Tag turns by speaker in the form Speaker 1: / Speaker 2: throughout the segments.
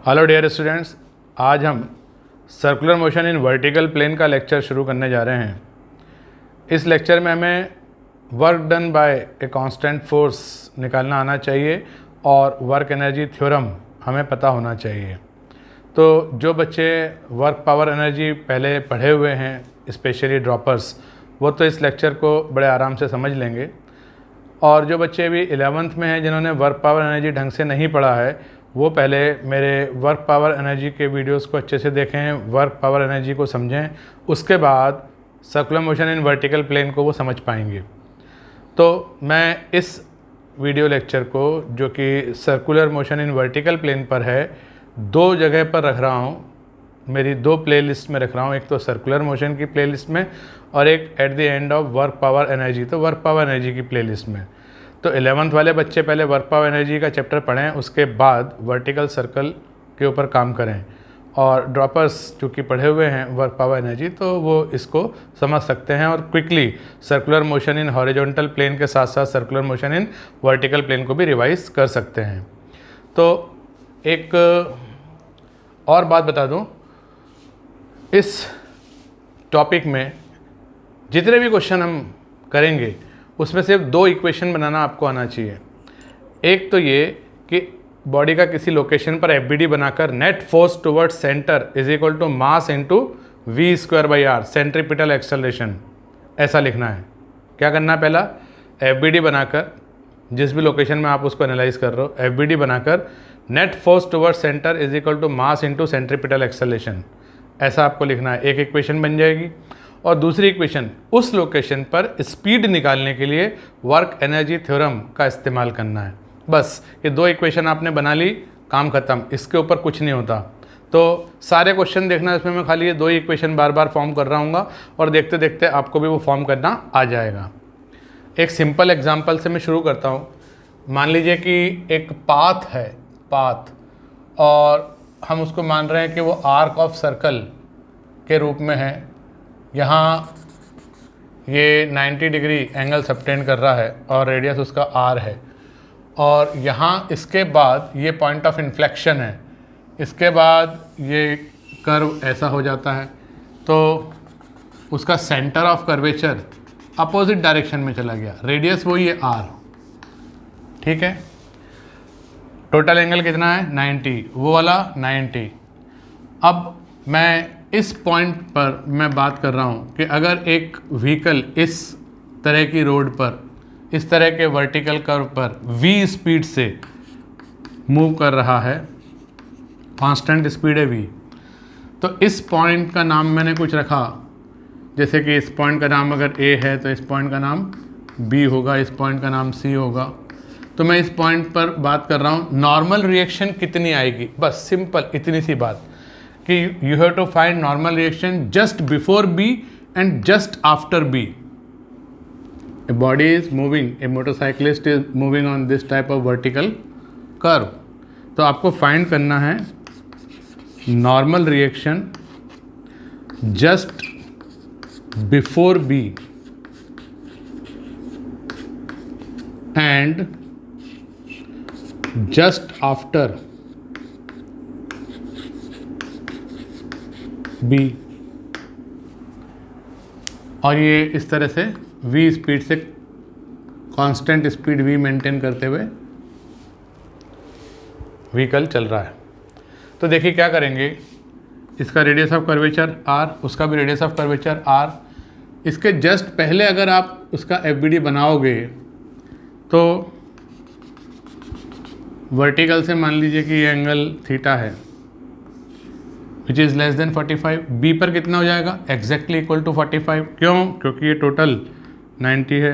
Speaker 1: Hello dear students, आज हम circular motion in vertical plane का लेक्चर शुरू करने जा रहे हैं। इस लेक्चर में हमें work done by a constant force निकालना आना चाहिए और वर्क एनर्जी थ्योरम हमें पता होना चाहिए। तो जो बच्चे वर्क पावर एनर्जी पहले पढ़े हुए हैं, स्पेशली ड्रॉपर्स, वो तो इस लेक्चर को बड़े आराम से समझ लेंगे। और जो बच्चे अभी 11th में हैं, जिन्होंने वर्क पावर एनर्जी ढंग से नहीं पढ़ा है, वो पहले मेरे वर्क पावर एनर्जी के वीडियोस को अच्छे से देखें, वर्क पावर एनर्जी को समझें, उसके बाद circular motion in vertical plane को वो समझ पाएंगे। तो मैं इस वीडियो लेक्चर को, जो कि circular motion in vertical plane पर है, दो जगह पर रख रहा हूँ, मेरी दो प्लेलिस्ट में रख रहा हूँ। एक तो सर्कुलर मोशन की प्लेलिस्ट में और एक at the end of work power energy, तो वर्क पावर एनर्जी की प्लेलिस्ट में। तो 11th वाले बच्चे पहले वर्क पावर एनर्जी का चैप्टर पढ़ें, उसके बाद वर्टिकल सर्कल के ऊपर काम करें। और ड्रॉपर्स चूँकि पढ़े हुए हैं वर्क पावर एनर्जी, तो वो इसको समझ सकते हैं और quickly circular motion in horizontal plane के साथ साथ circular motion in vertical plane को भी रिवाइज कर सकते हैं। तो एक और बात बता दूं, इस टॉपिक में जितने भी क्वेश्चन हम करेंगे उसमें सिर्फ दो इक्वेशन बनाना आपको आना चाहिए। एक तो ये कि बॉडी का किसी लोकेशन पर एफबीडी बनाकर net force towards centre is equal to mass into v square by r, centripetal acceleration, ऐसा लिखना है। क्या करना है? पहला एफबीडी बनाकर, जिस भी लोकेशन में आप उसको एनालाइज कर रहे हो, एफबीडी बनाकर net force towards centre is equal to mass into centripetal acceleration, ऐसा आपको लिखना है। एक इक्वेशन बन जाएगी। और दूसरी इक्वेशन, उस लोकेशन पर स्पीड निकालने के लिए वर्क एनर्जी थ्योरम का इस्तेमाल करना है। बस ये दो इक्वेशन आपने बना ली, काम खत्म, इसके ऊपर कुछ नहीं होता। तो सारे क्वेश्चन देखना, इसमें मैं खाली ये दो ही इक्वेशन बार बार फॉर्म कर रहा हूँ और देखते देखते आपको भी वो फॉर्म करना आ जाएगा। एक सिंपल एग्जाम्पल से मैं शुरू करता हूँ। मान लीजिए कि एक पाथ है, पाथ, और हम उसको मान रहे हैं कि वो आर्क ऑफ सर्कल के रूप में है। यहाँ ये 90 डिग्री एंगल सबटेंड कर रहा है और रेडियस उसका r है। और यहाँ इसके बाद ये पॉइंट ऑफ इन्फ्लेक्शन है, इसके बाद ये कर्व ऐसा हो जाता है, तो उसका centre of curvature opposite direction में चला गया। रेडियस वही है r, ठीक है। टोटल एंगल कितना है? 90, वो वाला 90। अब मैं इस पॉइंट पर मैं बात कर रहा हूँ कि अगर एक व्हीकल इस तरह की रोड पर, इस तरह के वर्टिकल कर्व पर v स्पीड से मूव कर रहा है, कांस्टेंट स्पीड है v, तो इस पॉइंट का नाम मैंने कुछ रखा, जैसे कि इस पॉइंट का नाम अगर a है तो इस पॉइंट का नाम b होगा, इस पॉइंट का नाम c होगा। तो मैं इस पॉइंट पर बात कर रहा हूँ नॉर्मल रिएक्शन कितनी आएगी, बस सिंपल इतनी सी बात कि you have to find normal reaction just before B and just after B. A body is moving, a motorcyclist is moving on this type of vertical curve, तो आपको फाइंड करना है normal reaction just before B and just after B. और ये इस तरह से v speed से, कांस्टेंट स्पीड v मेंटेन करते हुए व्हीकल चल रहा है। तो देखिए क्या करेंगे, इसका रेडियस ऑफ कर्वेचर r, उसका भी रेडियस ऑफ कर्वेचर r। इसके जस्ट पहले अगर आप उसका एफबीडी बनाओगे तो वर्टिकल से मान लीजिए कि ये एंगल थीटा है, which is less than 45। B पर कितना हो जाएगा? Exactly equal to 45। क्यों? क्योंकि ये टोटल 90 है,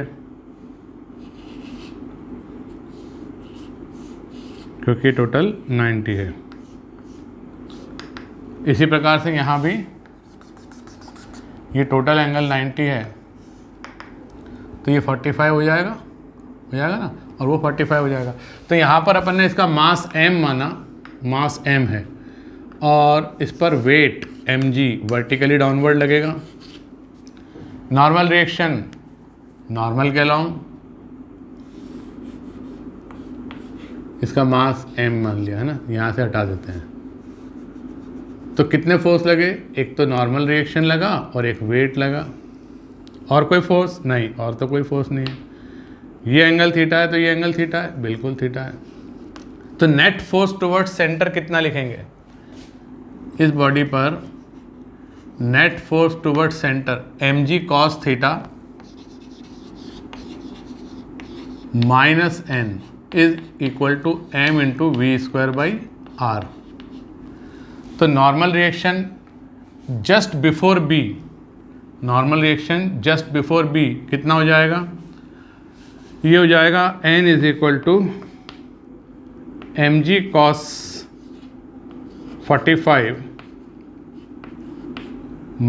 Speaker 1: क्योंकि टोटल 90 है। इसी प्रकार से यहाँ भी ये टोटल एंगल 90 है, तो ये 45 हो जाएगा ना, और वो 45 हो जाएगा। तो यहाँ पर अपन ने इसका मास m माना, मास m है, और इस पर वेट mg वर्टिकली डाउनवर्ड लगेगा। नॉर्मल रिएक्शन, नॉर्मल के अलाउंग, इसका मास m मान लिया है ना, यहाँ से हटा देते हैं। तो कितने फोर्स लगे, एक तो नॉर्मल रिएक्शन लगा और एक वेट लगा, और कोई फोर्स नहीं, और तो कोई फोर्स नहीं है। ये एंगल थीटा है तो ये एंगल थीटा है, बिल्कुल थीटा है। तो नेट फोर्स टुवर्ड्स सेंटर कितना लिखेंगे इस बॉडी पर, net force towards centre mg cos theta minus n is equal to m into we square by are. तो normal reaction just before B, normal reaction just before B कितना हो जाएगा, ये हो जाएगा n is equal to mg cos 45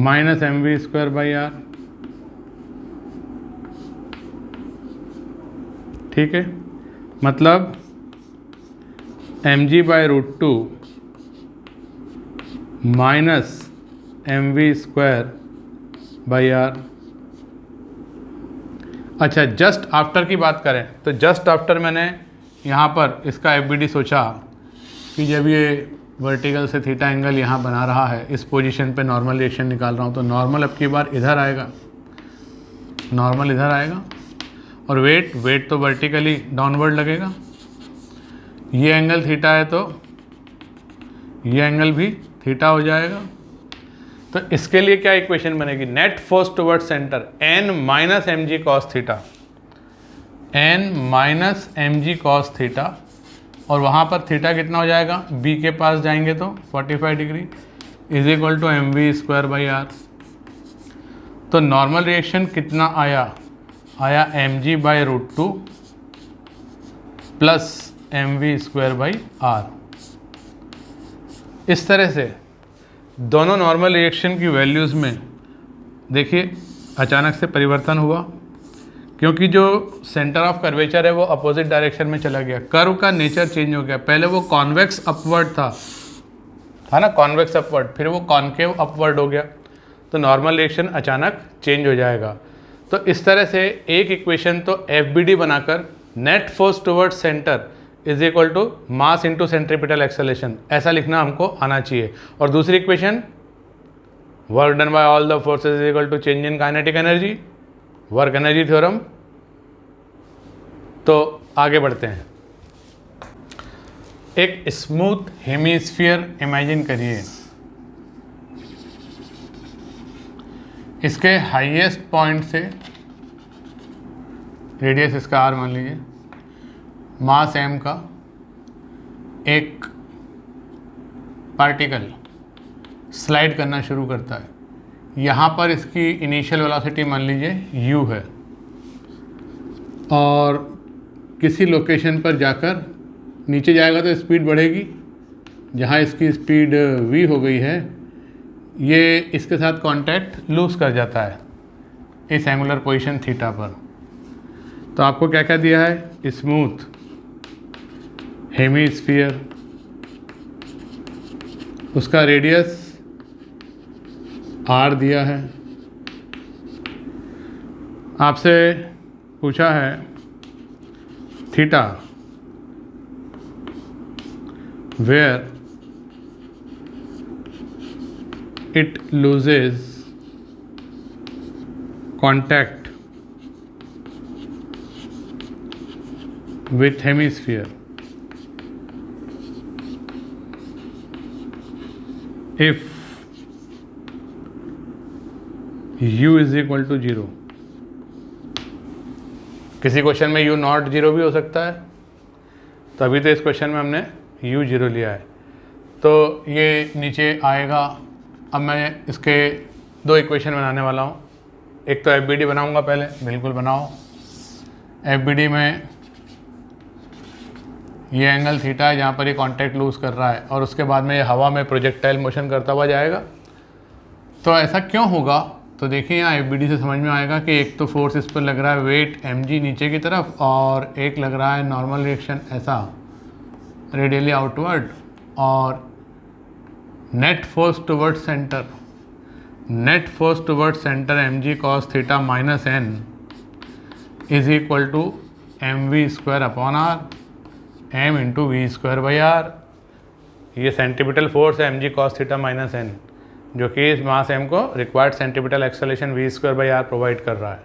Speaker 1: minus mv square by R. ठीक है, मतलब mg by root 2 minus mv square by R. अच्छा, जस्ट आफ्टर की बात करें तो जस्ट आफ्टर मैंने यहाँ पर इसका FBD सोचा कि जब ये वर्टिकल से थीटा एंगल यहाँ बना रहा है, इस पोजीशन पे नॉर्मल रिएक्शन निकाल रहा हूँ, तो नॉर्मल अब की बार इधर आएगा, नॉर्मल इधर आएगा, और वेट तो वर्टिकली डाउनवर्ड लगेगा। ये एंगल थीटा है तो ये एंगल भी थीटा हो जाएगा। तो इसके लिए क्या इक्वेशन बनेगी, net force towards centre n minus m g cos theta, n minus m g cos theta, और वहाँ पर थीटा कितना हो जाएगा, b के पास जाएंगे तो 45 degree is equal to m v square by are. तो नॉर्मल रिएक्शन कितना आया m g by root 2 plus m v square by r. इस तरह से दोनों नॉर्मल रिएक्शन की वैल्यूज़ में देखिए अचानक से परिवर्तन हुआ, क्योंकि जो सेंटर ऑफ कर्वेचर है वो अपोजिट डायरेक्शन में चला गया, कर्व का नेचर चेंज हो गया। पहले वो कॉन्वेक्स अपवर्ड था ना, कॉन्वेक्स अपवर्ड, फिर वो कॉन्केव अपवर्ड हो गया, तो नॉर्मल रिएक्शन अचानक चेंज हो जाएगा। तो इस तरह से एक इक्वेशन तो FBD बनाकर net force towards centre is equal to mass into centripetal acceleration, ऐसा लिखना हमको आना चाहिए। और दूसरी equation work done by all the forces is equal to change in kinetic energy, work energy theorem. तो आगे बढ़ते हैं। एक स्मूथ हेमीस्फीयर इमेजिन करिए, इसके हाईएस्ट पॉइंट से रेडियस इसका r मान लीजिए, मास m का एक पार्टिकल स्लाइड करना शुरू करता है। यहाँ पर इसकी इनिशियल वेलोसिटी मान लीजिए u है, और किसी लोकेशन पर जाकर नीचे जाएगा तो स्पीड बढ़ेगी। जहाँ इसकी स्पीड v हो गई है, ये इसके साथ कांटेक्ट लूज कर जाता है इस एंगुलर पोजीशन थीटा पर। तो आपको क्या क्या दिया है, स्मूथ हेमीस्फीयर, उसका रेडियस r दिया है। आपसे पूछा है theta where it loses contact with hemisphere if u is equal to 0। किसी क्वेश्चन में u नॉट 0 भी हो सकता है, तो अभी तो इस क्वेश्चन में हमने u 0 लिया है, तो ये नीचे आएगा। अब मैं इसके दो इक्वेशन बनाने वाला हूँ। एक तो FBD बनाऊँगा पहले, बिल्कुल बनाओ। FBD में ये एंगल थीटा है जहाँ पर ये कांटेक्ट लूज कर रहा है, और उसके बाद में ये हवा में प्रोजेक्टाइल मोशन करता हुआ जाएगा। तो ऐसा क्यों होगा, तो देखिए यहाँ FBD से समझ में आएगा कि एक तो फोर्स इस पर लग रहा है वेट mg नीचे की तरफ, और एक लग रहा है नॉर्मल रिएक्शन ऐसा रेडियली आउटवर्ड, और net force towards centre, net force towards centre mg cos theta minus n is equal to mv square upon r, m into we square by r. ये सेंटीपिटल फोर्स है mg cos theta minus n, जो कि इस mass m को required centripetal acceleration v²/r provide कर रहा है।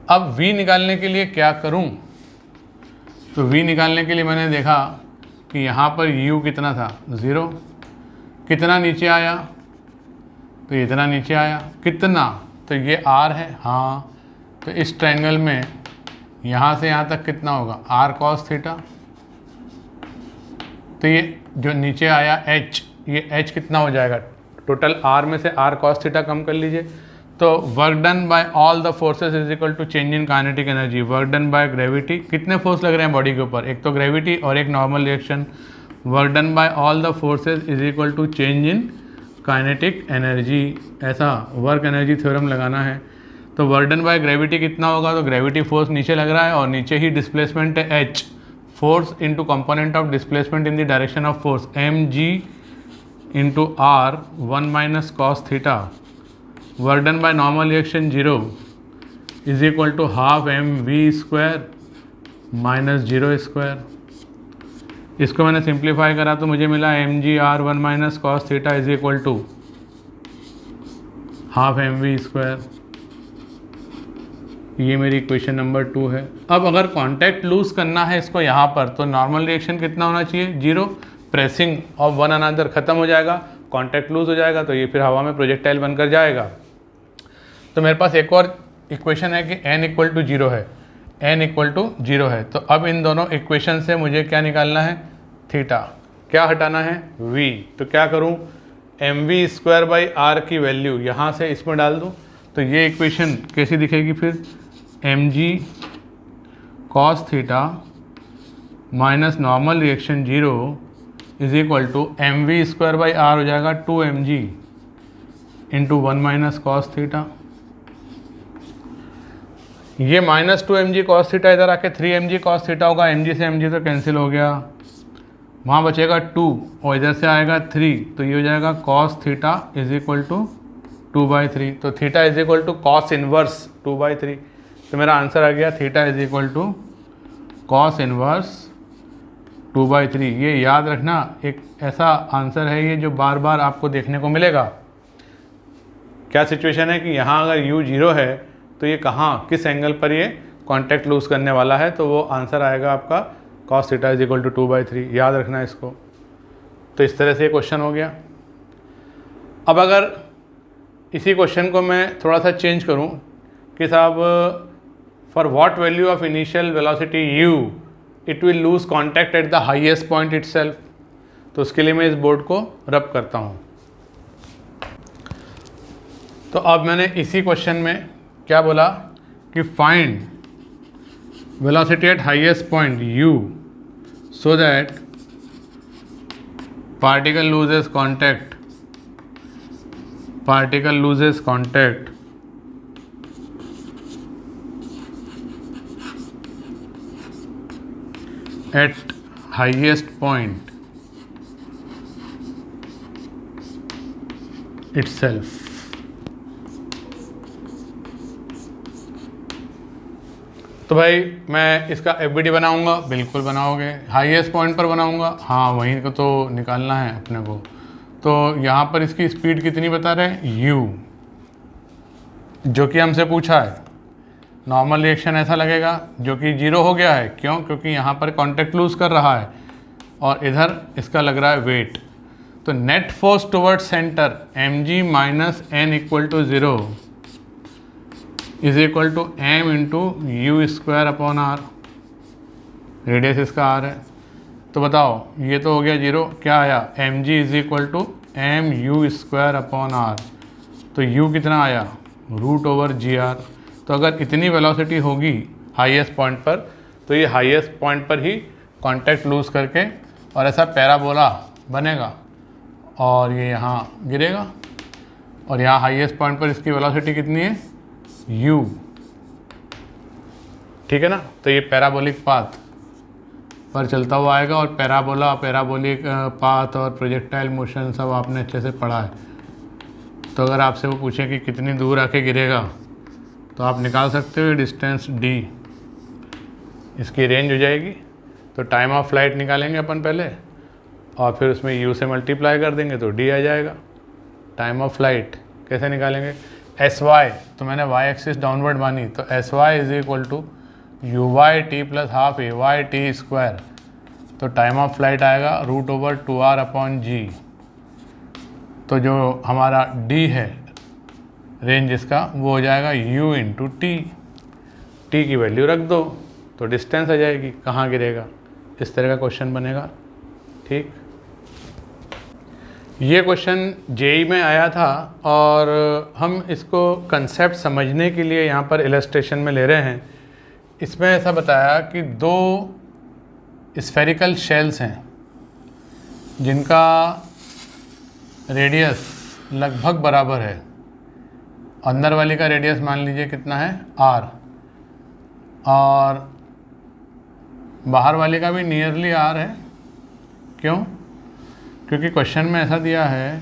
Speaker 1: अब v निकालने के लिए क्या करूं? तो v निकालने के लिए मैंने देखा कि यहाँ पर u कितना था, 0। कितना नीचे आया? तो इतना नीचे आया। कितना? तो ये r है, हाँ। तो इस ट्रायंगल में यहाँ से यहाँ तक कितना होगा, r cos थीटा। तो ये जो नीचे आया h, ये h कितना हो जाएगा, टोटल r में से r cos थीटा कम कर लीजिए। तो work done by all the forces is equal to change in kinetic energy. Work done by gravity, कितने फोर्स लग रहे हैं बॉडी के ऊपर, एक तो ग्रेविटी और एक normal reaction. Work done by all the forces is equal to change in kinetic energy, ऐसा वर्क एनर्जी थ्योरम लगाना है। तो वर्क डन बाय ग्रेविटी कितना होगा, तो ग्रेविटी फोर्स नीचे लग रहा है और नीचे ही डिस्प्लेसमेंट है h, force into component of displacement in the direction of force mg into r 1 minus cos theta. Work done by normal reaction 0 is equal to half mv² minus 0²। इसको मैंने सिंप्लीफाई करा तो मुझे मिला mg r 1 minus cos theta is equal to half mv²। ये मेरी equation number 2 है। अब अगर कांटेक्ट लूज करना है इसको यहाँ पर, तो नॉर्मल रिएक्शन कितना होना चाहिए, 0। प्रेसिंग ऑफ वन अनदर खत्म हो जाएगा, कांटेक्ट लूज हो जाएगा, तो ये फिर हवा में प्रोजेक्टाइल बनकर जाएगा। तो मेरे पास एक और इक्वेशन है कि n इक्वल टू 0 है, n इक्वल टू 0 है। तो अब इन दोनों इक्वेशन से मुझे क्या निकालना है, थीटा। क्या हटाना है, v। तो क्या करूँ, mv²/r की वैल्यू यहाँ से इसमें डाल दूँ। तो ये इक्वेशन कैसी दिखेगी फिर, mg cos theta minus normal reaction 0 is equal to mv²/r हो जाएगा 2mg into 1 minus cos theta. ये माइनस 2mg cos थीटा इधर आके 3mg cos थीटा होगा, mg से mg तो कैंसिल हो गया, वहाँ बचेगा 2 और इधर से आएगा 3, तो ये हो जाएगा cos theta is equal to 2/3। तो theta is equal to cos inverse 2/3। तो मेरा आंसर आ गया theta is equal to cos inverse 2/3। ये याद रखना, एक ऐसा आंसर है ये जो बार बार आपको देखने को मिलेगा। क्या सिचुएशन है कि यहाँ अगर u 0 है तो ये कहाँ, किस एंगल पर ये कांटेक्ट लूज करने वाला है, तो वो आंसर आएगा आपका cos theta is equal to 2/3। याद रखना इसको। तो इस तरह से ये क्वेश्चन हो गया। अब अगर इसी क्वेश्चन को मैं थोड़ा सा चेंज करूं कि साहब for what value of initial velocity u it will lose contact at the highest point itself, तो उसके लिए मैं इस बोर्ड को रब करता हूं। तो अब मैंने इसी क्वेश्चन में क्या बोला कि find velocity at highest point u so that particle loses contact at highest point itself। तो भाई मैं इसका एफबीडी बनाऊंगा, बिल्कुल बनाओगे। हाईएस्ट पॉइंट पर बनाऊंगा, हाँ वहीं को तो निकालना है अपने को। तो यहाँ पर इसकी स्पीड कितनी बता रहे हैं, u, जो कि हमसे पूछा है। नॉर्मल रिएक्शन ऐसा लगेगा जो कि 0 हो गया है, क्यों, क्योंकि यहाँ पर कांटेक्ट लूज कर रहा है और इधर इसका लग रहा है वेट। तो net force toward centre mg minus n equal to 0 is equal to m into u²/r। Radius इसका r है। तो बताओ, ये तो हो गया 0, क्या आया, mg is equal to mu²/r। तो u कितना आया, √/gr। तो अगर इतनी वेलोसिटी होगी हाईएस्ट पॉइंट पर, तो ये हाईएस्ट पॉइंट पर ही कांटेक्ट लूज करके और ऐसा पैराबोला बनेगा और ये यहाँ गिरेगा और यहाँ हाईएस्ट पॉइंट पर इसकी वेलोसिटी कितनी है, u, ठीक है ना। तो ये पैराबोलिक पाथ पर चलता हुआ आएगा और पैराबोला, पैराबोलिक पाथ और प्रोजेक्टाइल मोशन सब आपने अच्छे से पढ़ा है। तो अगर आपसे वो पूछे कि कितनी दूर आके गिरेगा, तो आप निकाल सकते हो डिस्टेंस d, इसकी रेंज हो जाएगी। तो टाइम ऑफ फ्लाइट निकालेंगे अपन पहले, और फिर उसमें u से मल्टीप्लाई कर देंगे तो d आ जाएगा। टाइम ऑफ फ्लाइट कैसे निकालेंगे, sy, तो मैंने y एक्सिस डाउनवर्ड मानी, तो sy is equal to uy_t plus half ay_t square, तो टाइम ऑफ फ्लाइट आएगा √/2r/g। तो जो हमारा d है रेंज इसका वो हो जाएगा u इंटू टी, टी की वैल्यू रख दो तो डिस्टेंस आ जाएगी, कहाँ गिरेगा, इस तरह का क्वेश्चन बनेगा। ठीक, ये क्वेश्चन जेई में आया था और हम इसको कंसेप्ट समझने के लिए यहाँ पर इलस्ट्रेशन में ले रहे हैं। इसमें ऐसा बताया कि दो स्फेरिकल शेल्स हैं जिनका रेडियस लगभग बराबर है। अंदर वाली का रेडियस मान लीजिए कितना है r, और बाहर वाले का भी नियरली r है। क्यों? क्योंकि क्वेश्चन में ऐसा दिया है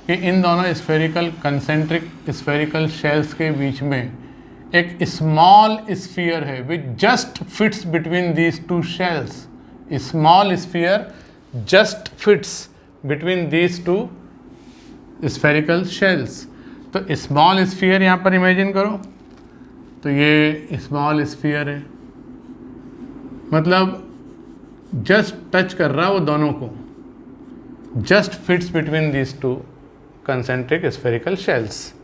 Speaker 1: कि इन दोनों स्फेरिकल कंसेंट्रिक स्फेरिकल शेल्स के बीच में एक स्मॉल स्फीयर है which just fits between these two shells. Small sphere just fits between these two spherical shells. तो स्मॉल स्फीयर यहाँ पर इमेजिन करो, तो ये स्मॉल स्फीयर है, मतलब जस्ट टच कर रहा है वो दोनों को, just fits between these two concentric spherical shells.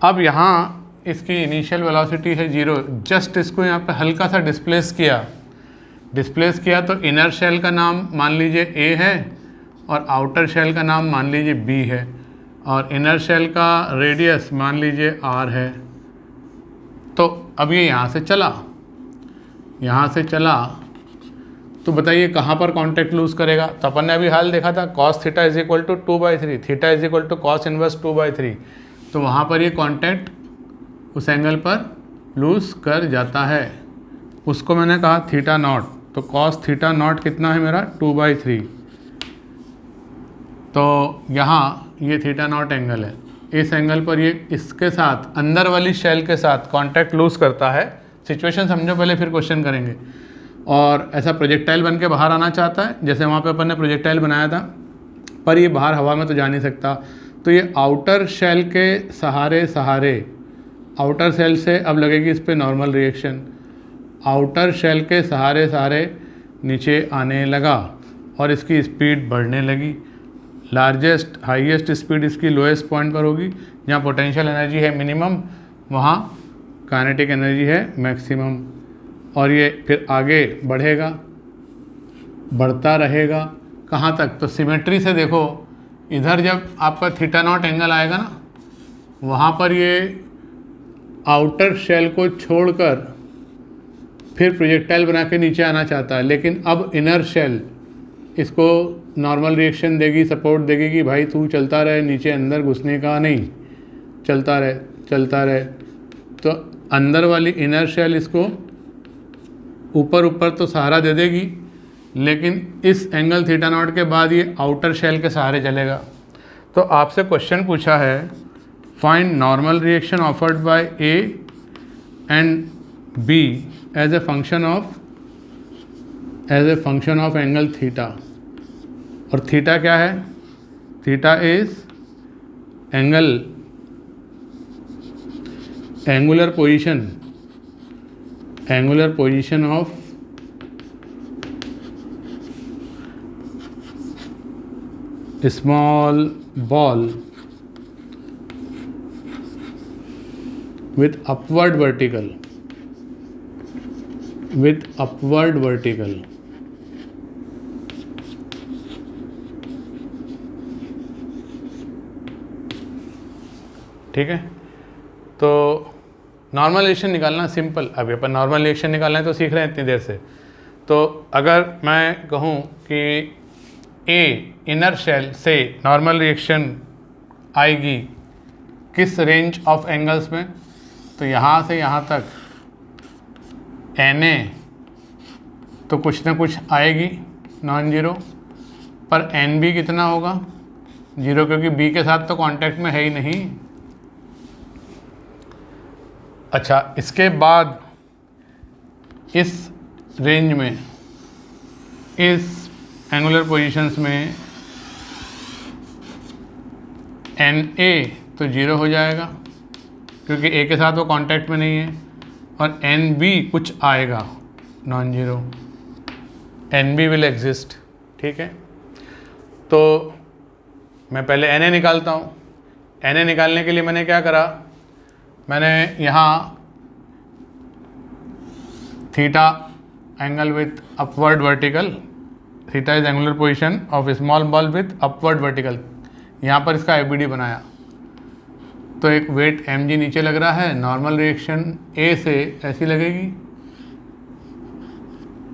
Speaker 1: अब यहाँ इसकी इनिशियल वेलोसिटी है 0, जस्ट इसको यहाँ पे हल्का सा डिस्प्लेस किया तो इनर शेल का नाम मान लीजिए A है और आउटर शेल का नाम मान लीजिए B है, और इनर शेल का रेडियस मान लीजिए R है। तो अब ये यहाँ से चला तो बताइए कहाँ पर कांटेक्ट लूज़ करेगा। तो अपन ने अभी हाल देखा था cos theta is equal to 2/3, theta is equal to cos inverse 2/3, तो वहाँ पर ये कांटेक्ट उस एंगल पर लूज़ कर जाता है। उसको मैंने कहा थीटा नॉट, तो cos थीटा नॉट कितना है मेरा 2/3। तो यहाँ ये थीटा नॉट एंगल है, इस एंगल पर ये इसके साथ अंदर वाली शेल के साथ कांटेक्ट लूज़ करता है। सिचुएशन समझो पहले फिर क्वेश्चन करेंगे। और ऐसा प्रोजेक्टाइल बन के बाहर आना चाहता है, जैसे वहाँ पे अपन ने प्रोजेक्टाइल बनाया था, पर ये बाहर हवा में तो जा नहीं सकता, तो ये आउटर शेल के सहारे आउटर शेल से अब लगेगी इस पर नॉर्मल रिएक्शन, आउटर शेल के सहारे नीचे आने लगा और इसकी स्पीड बढ़ने लगी। लार्जेस्ट हाईएस्ट स्पीड इसकी लोएस्ट पॉइंट पर होगी, जहाँ पोटेंशियल एनर्जी है मिनिमम वहाँ काइनेटिक एनर्जी है मैक्सिमम। और ये फिर आगे बढ़ता रहेगा कहाँ तक, तो सिमेट्री से देखो, इधर जब आपका थीटा नॉट एंगल आएगा ना, वहाँ पर ये आउटर शेल को छोड़कर फिर प्रोजेक्टाइल बना के नीचे आना चाहता है, लेकिन अब इनर शेल इसको नॉर्मल रिएक्शन देगी, सपोर्ट देगी कि भाई तू चलता रहे, नीचे अंदर घुसने का नहीं, चलता रहे। तो अंदर वाली इनर शेल इसको ऊपर तो सहारा दे देगी, लेकिन इस एंगल थीटा नॉट के बाद ये आउटर शेल के सहारे चलेगा। तो आपसे क्वेश्चन पूछा है find normal reaction offered by A and B as a function of angle theta. और थीटा क्या है? Theta is angular position of small ball with upward vertical ठीक है। तो नॉर्मल रिएक्शन निकालना सिंपल, अभी अपन नॉर्मल रिएक्शन निकालना है तो सीख रहे हैं इतनी देर से। तो अगर मैं कहूँ कि ए इनर शेल से नॉर्मल रिएक्शन आएगी किस रेंज ऑफ एंगल्स में, तो यहाँ से यहाँ तक Na तो कुछ ना कुछ आएगी नॉन जीरो, पर Nb कितना होगा 0, क्योंकि B के साथ तो कांटेक्ट में है ही नहीं। अच्छा, इसके बाद इस रेंज में इस एंगुलर पोजीशंस में एन ए तो 0 हो जाएगा क्योंकि ए के साथ वो कांटेक्ट में नहीं है, और एन बी कुछ आएगा non zero, N B will exist. ठीक है, तो मैं पहले एन ए निकालता हूँ। एन ए निकालने के लिए मैंने क्या करा, मैंने यहाँ theta angle with upward vertical, theta is angular position of small ball with upward vertical, यहाँ पर इसका एबीडी बनाया। तो एक वेट mg नीचे लग रहा है, नॉर्मल रिएक्शन ए से ऐसी लगेगी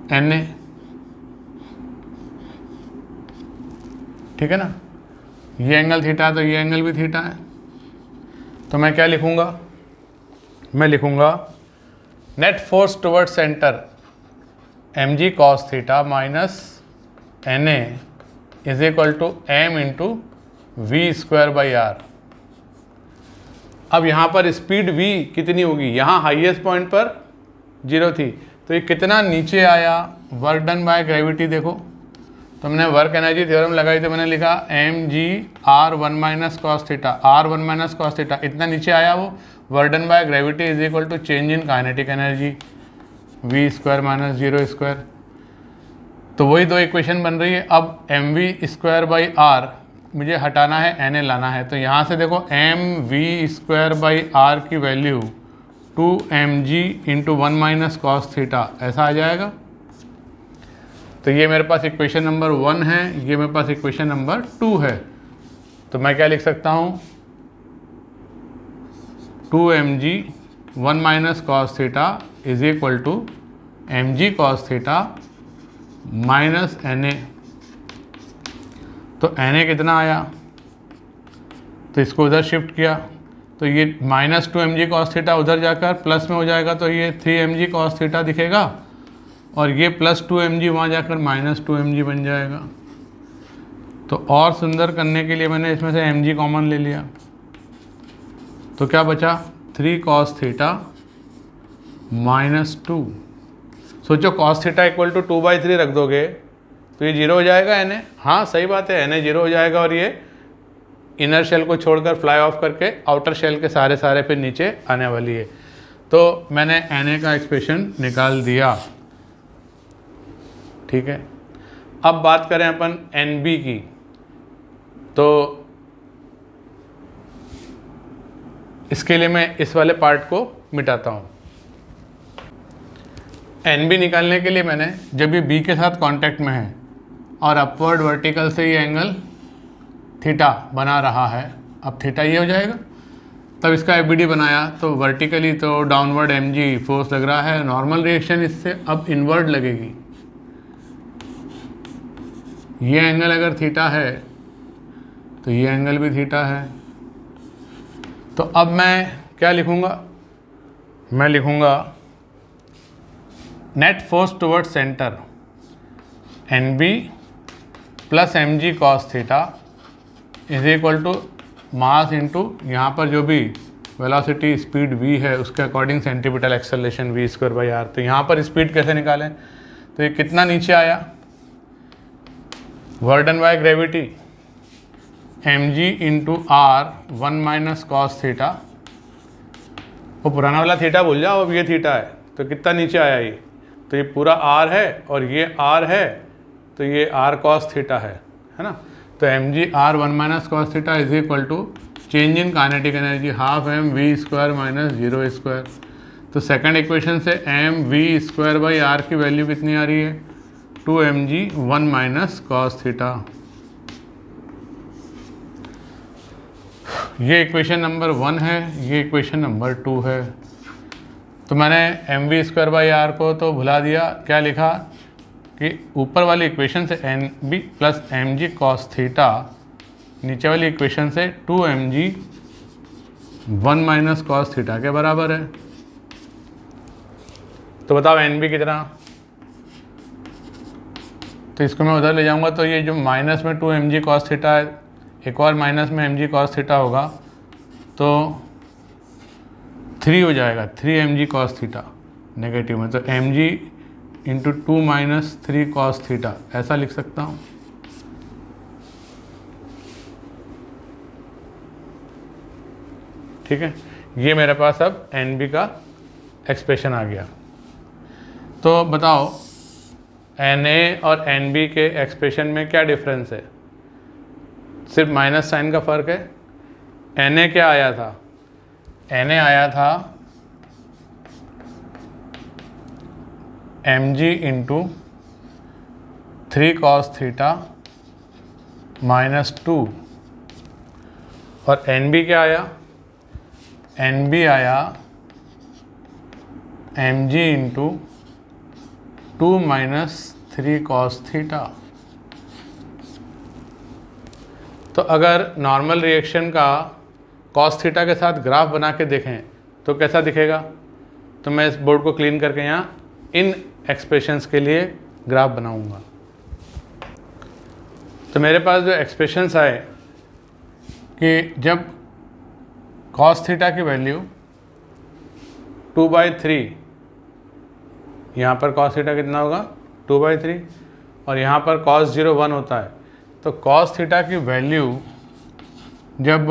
Speaker 1: na, ठीक है ना। ये एंगल थीटा है तो ये एंगल भी थीटा है। तो मैं क्या लिखूंगा, मैं लिखूंगा net force towards centre mg cos theta minus na is equal to m into we square by r. अब यहाँ पर स्पीड v कितनी होगी, यहाँ हाईएस्ट पॉइंट पर 0 थी, तो ये कितना नीचे आया, वर्क डन बाय ग्रेविटी। देखो तो मैंने वर्क एनर्जी थ्योरम लगाई, तो मैंने लिखा mg r1 minus cos theta, r1 minus cos theta, इतना नीचे आया वो। Work done by gravity is equal to change in kinetic energy v square minus 0 square. तो वही दो इक्वेशन बन रही है। अब mv स्क्वायर बाई r मुझे हटाना है, na लाना है, तो यहाँ से देखो mv स्क्वायर बाई r की value 2mg into 1 minus cos theta ऐसा आ जाएगा। तो ये मेरे पास इक्वेशन नंबर 1 है, ये मेरे पास इक्वेशन नंबर 2 है। तो मैं क्या लिख सकता हूँ, 2mg 1 minus cos theta is equal to mg cos theta minus na। तो na कितना आया, तो इसको उधर शिफ्ट किया, तो ये माइनस 2mg कॉस थीटा उधर जाकर प्लस में हो जाएगा, तो ये 3mg कॉस थीटा दिखेगा, और ये प्लस 2mg वहाँ जाकर माइनस 2mg बन जाएगा। तो और सुंदर करने के लिए मैंने इसमें से mg कॉमन ले लिया, तो क्या बचा 3 कॉस थीटा माइनस 2। सोचो कॉस थीटा इक्वल टू 2/3 रख दोगे तो ये 0 हो जाएगा na। हाँ सही बात है, na 0 हो जाएगा, और ये इनर शेल को छोड़कर फ्लाई ऑफ करके आउटर शेल के सारे फिर नीचे आने वाली है। तो मैंने na का एक्सप्रेशन निकाल दिया। ठीक है, अब बात करें अपन nb की, तो इसके लिए मैं इस वाले पार्ट को मिटाता हूँ। nb निकालने के लिए मैंने, जब ये b के साथ कांटेक्ट में है और अपवर्ड वर्टिकल से ये एंगल थीटा बना रहा है, अब थीटा ये हो जाएगा, तब इसका एबीडी बनाया, तो वर्टिकली तो डाउनवर्ड mg फोर्स लग रहा है, नॉर्मल रिएक्शन इससे अब इनवर्ड लगेगी। ये एंगल अगर थीटा है तो ये एंगल भी थीटा है। तो अब मैं क्या लिखूँगा, मैं लिखूँगा net force toward centre NB plus mg cos theta is equal to mass into यहाँ पर जो भी वेलोसिटी स्पीड v है उसके according centimetre acceleration v square by are. तो यहाँ पर स्पीड कैसे निकालें, तो ये कितना नीचे आया, work done by gravity mg into r1 minus cos theta, वो पुराना वाला थीटा भूल जाओ, अब ये थीटा है, तो कितना नीचे आया ये, तो ये पूरा r है और ये r है, तो ये r कॉस थीटा है ना। तो mg r1 minus cos theta is equal to change in kinetic energy half m v square minus 0 square. तो सेकंड इक्वेशन से m v square by r की वैल्यू कितनी आ रही है, 2mg 1 माइनस कॉस थीटा। ये इक्वेशन नंबर 1 है, ये इक्वेशन नंबर 2 है। तो मैंने m v square by r को तो भुला दिया, क्या लिखा कि ऊपर वाली इक्वेशन से N B plus m g cos theta, नीचे वाली इक्वेशन से 2mg 1 माइनस कॉस थीटा के बराबर है। तो बताओ एन बी कितना, तो इसको मैं उधर ले जाऊंगा, तो ये जो माइनस में 2mg कॉस थीटा है, एक और माइनस में mg कॉस थीटा होगा, तो 3 हो जाएगा, 3mg कॉस थीटा नेगेटिव में। तो mg into 2 minus 3 cos theta, ऐसा लिख सकता हूँ। ठीक है, ये मेरे पास अब एन बी का एक्सप्रेशन आ गया। तो बताओ एन ए और एन बी के एक्सप्रेशन में क्या डिफरेंस है? सिर्फ माइनस साइन का फ़र्क है। एन ए क्या आया था? एन ए आया था m g into 3 cos theta minus 2, और एन बी क्या आया? एन बी आया m g into 2 minus 3 cos theta. तो अगर नॉर्मल रिएक्शन का कॉस थीटा के साथ ग्राफ बना के देखें तो कैसा दिखेगा? तो मैं इस बोर्ड को क्लीन करके यहाँ इन एक्सप्रेशंस के लिए ग्राफ बनाऊंगा। तो मेरे पास जो एक्सप्रेशंस आए कि जब कॉस थीटा की वैल्यू 2/3, यहाँ पर कॉस थीटा कितना होगा? 2/3, और यहाँ पर कॉस 0 1 होता है। तो कॉस थीटा की वैल्यू जब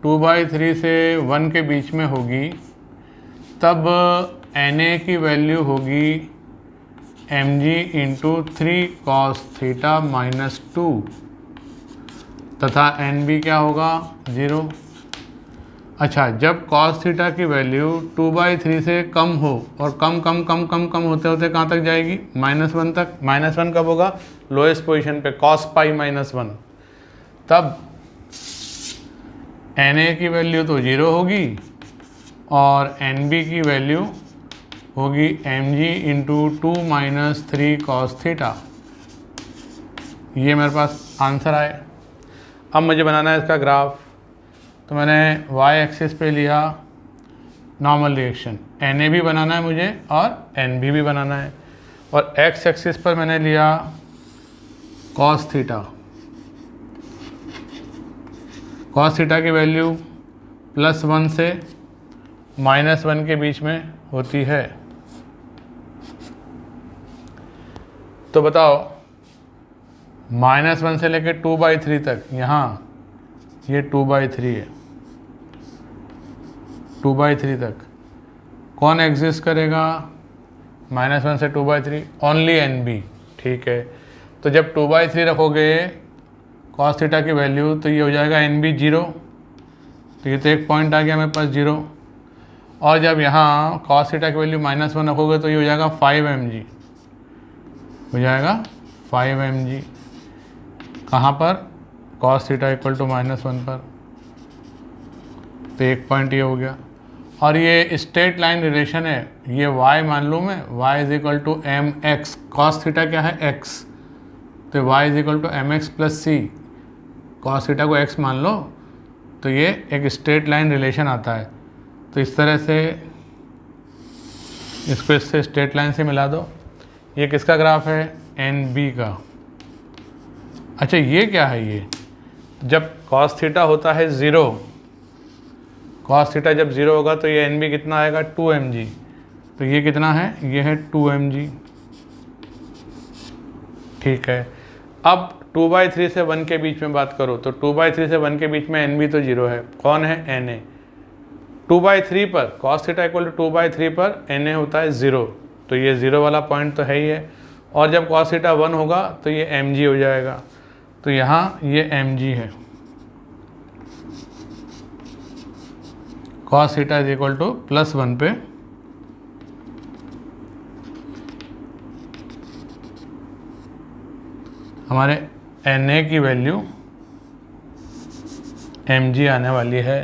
Speaker 1: 2/3 से 1 के बीच में होगी तब एन ए की वैल्यू होगी m g into 3 cos theta minus 2, तथा एन बी क्या होगा? 0। अच्छा, जब कॉस थीटा की वैल्यू 2/3 से कम हो, और कम कम कम कम कम होते होते कहाँ तक जाएगी? -1 तक। -1 कब होगा? लोएस्ट पोजीशन पे, cos पाई -1। तब एन ए की वैल्यू तो 0 होगी और एन बी की वैल्यू होगी m g into 2 minus 3 cos theta. ये मेरे पास आंसर आए। अब मुझे बनाना है इसका ग्राफ। तो मैंने y एक्सिस पे लिया नॉर्मल रिएक्शन, एन ए भी बनाना है मुझे और एन बी भी बनाना है, और x एक्सिस पर मैंने लिया cos थीटा। cos थीटा की वैल्यू +1 से -1 के बीच में होती है। तो बताओ -1 से लेकर 2/3 तक, यहाँ ये 2/3 है, 2/3 तक कौन एग्जिस्ट करेगा? -1 से 2/3 ओनली एन बी। ठीक है, तो जब 2/3 रखोगे cos थीटा की वैल्यू तो ये हो जाएगा एन बी 0, तो ये तो एक पॉइंट आ गया मेरे पास 0। और जब यहाँ cos थीटा की वैल्यू -1 रखोगे तो ये हो जाएगा 5 mg, हो जाएगा 5 mg। कहाँ पर? cos थीटा इक्वल टू -1 पर, तो एक पॉइंट ये हो गया। और ये स्ट्रेट लाइन रिलेशन है, ये y मान लूँ मैं, y is equal to m x, cos theta क्या है? x, तो y is equal to m x plus c, cos theta को x मान लो, तो ये एक स्ट्रेट लाइन रिलेशन आता है। तो इस तरह से इसको इससे स्ट्रेट लाइन से मिला दो। ये किसका ग्राफ है? एन बी का। अच्छा, ये क्या है? ये जब cos थीटा होता है 0, cos थीटा जब 0 होगा तो ये एन बी कितना आएगा? 2 mg। तो ये कितना है? ये है 2 mg। ठीक है, अब 2/3 से 1 के बीच में बात करो तो 2/3 से 1 के बीच में एन बी तो 0 है। कौन है? N A. 2/3 पर cos थीटा इक्वल टू 2/3 पर एन ए होता है 0, तो ये 0 वाला पॉइंट तो है ही है। और जब cos थीटा 1 होगा तो ये एम जी हो जाएगा, तो यहाँ ये एम जी है। cos theta is equal to +1 पे हमारे एन ए की वैल्यू एम जी आने वाली है।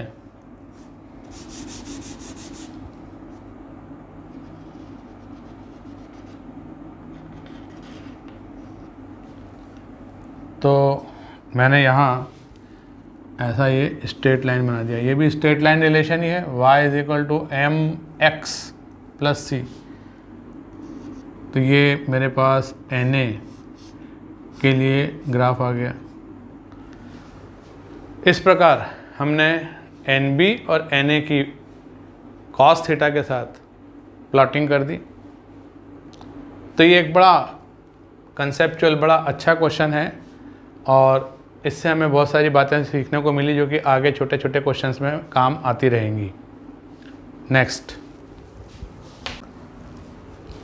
Speaker 1: तो मैंने यहाँ ऐसा ये स्ट्रेट लाइन बना दिया, ये भी स्ट्रेट लाइन रिलेशन ही है, y is equal to m x plus c. तो ये मेरे पास एन ए के लिए ग्राफ आ गया। इस प्रकार हमने एन बी और एन ए की cos थीटा के साथ प्लॉटिंग कर दी। तो ये एक बड़ा कंसेप्चुअल बड़ा अच्छा क्वेश्चन है और इससे हमें बहुत सारी बातें सीखने को मिली जो कि आगे छोटे छोटे क्वेश्चंस में काम आती रहेंगी। नेक्स्ट,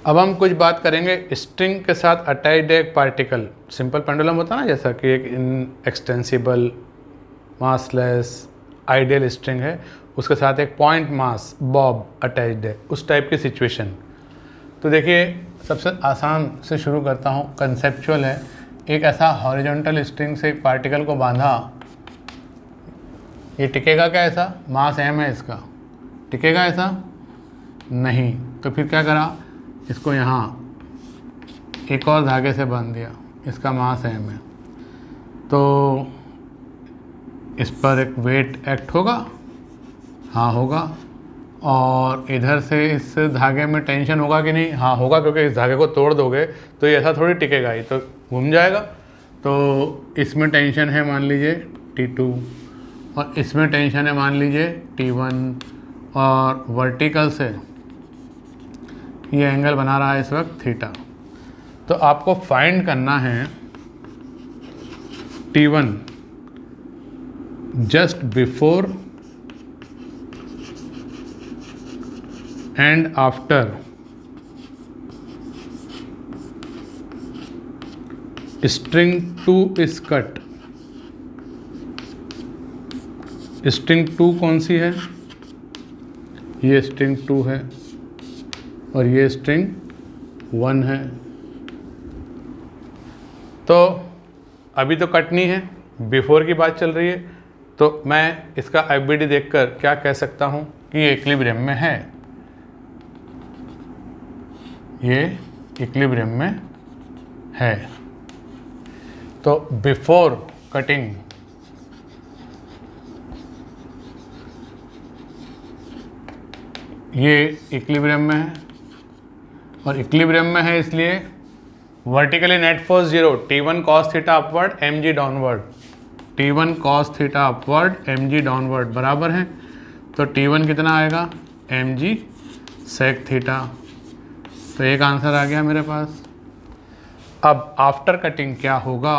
Speaker 1: अब हम कुछ बात करेंगे स्ट्रिंग के साथ अटैच्ड एक पार्टिकल। सिंपल पेंडुलम होता है ना, जैसा कि एक इनएक्सटेंसिबल मासलेस आइडियल स्ट्रिंग है, उसके साथ एक पॉइंट मास बॉब अटैच्ड है, उस टाइप की सिचुएशन। तो देखिए, सबसे आसान से शुरू करता हूँ, कंसेप्चुअल है। एक ऐसा हॉरिजॉन्टल स्ट्रिंग से एक पार्टिकल को बांधा, ये टिकेगा क्या? ऐसा मास m है, इसका टिकेगा ऐसा नहीं। तो फिर क्या करा, इसको यहाँ एक और धागे से बांध दिया, इसका मास m है, तो इस पर एक वेट एक्ट होगा, हाँ होगा। और इधर से इस धागे में टेंशन होगा कि नहीं? हाँ होगा, क्योंकि इस धागे को तोड़ दोगे तो ये ऐसा थोड़ी टिकेगा, ये तो घूम जाएगा। तो इसमें टेंशन है मान लीजिए T2 और इसमें टेंशन है मान लीजिए T1 और वर्टिकल से ये एंगल बना रहा है इस वक्त थीटा। तो आपको फाइंड करना है T1 just before and after string 2 is cut. String 2 कौन सी है? ये स्ट्रिंग 2 है और ये स्ट्रिंग 1 है। तो अभी तो कट नहीं है, बिफोर की बात चल रही है, तो मैं इसका एफबीडी देखकर क्या कह सकता हूँ कि ये इक्विलिब्रियम में है, ये इक्विलिब्रियम में है। तो बिफोर कटिंग ये इक्विलिब्रियम में है, और इक्विलिब्रियम में है इसलिए vertically net force 0, T1 cos theta upward mg downward, T1 cos theta upward mg downward बराबर है। तो T1 कितना आएगा? mg sec theta. तो एक आंसर आ गया मेरे पास। अब आफ्टर कटिंग क्या होगा?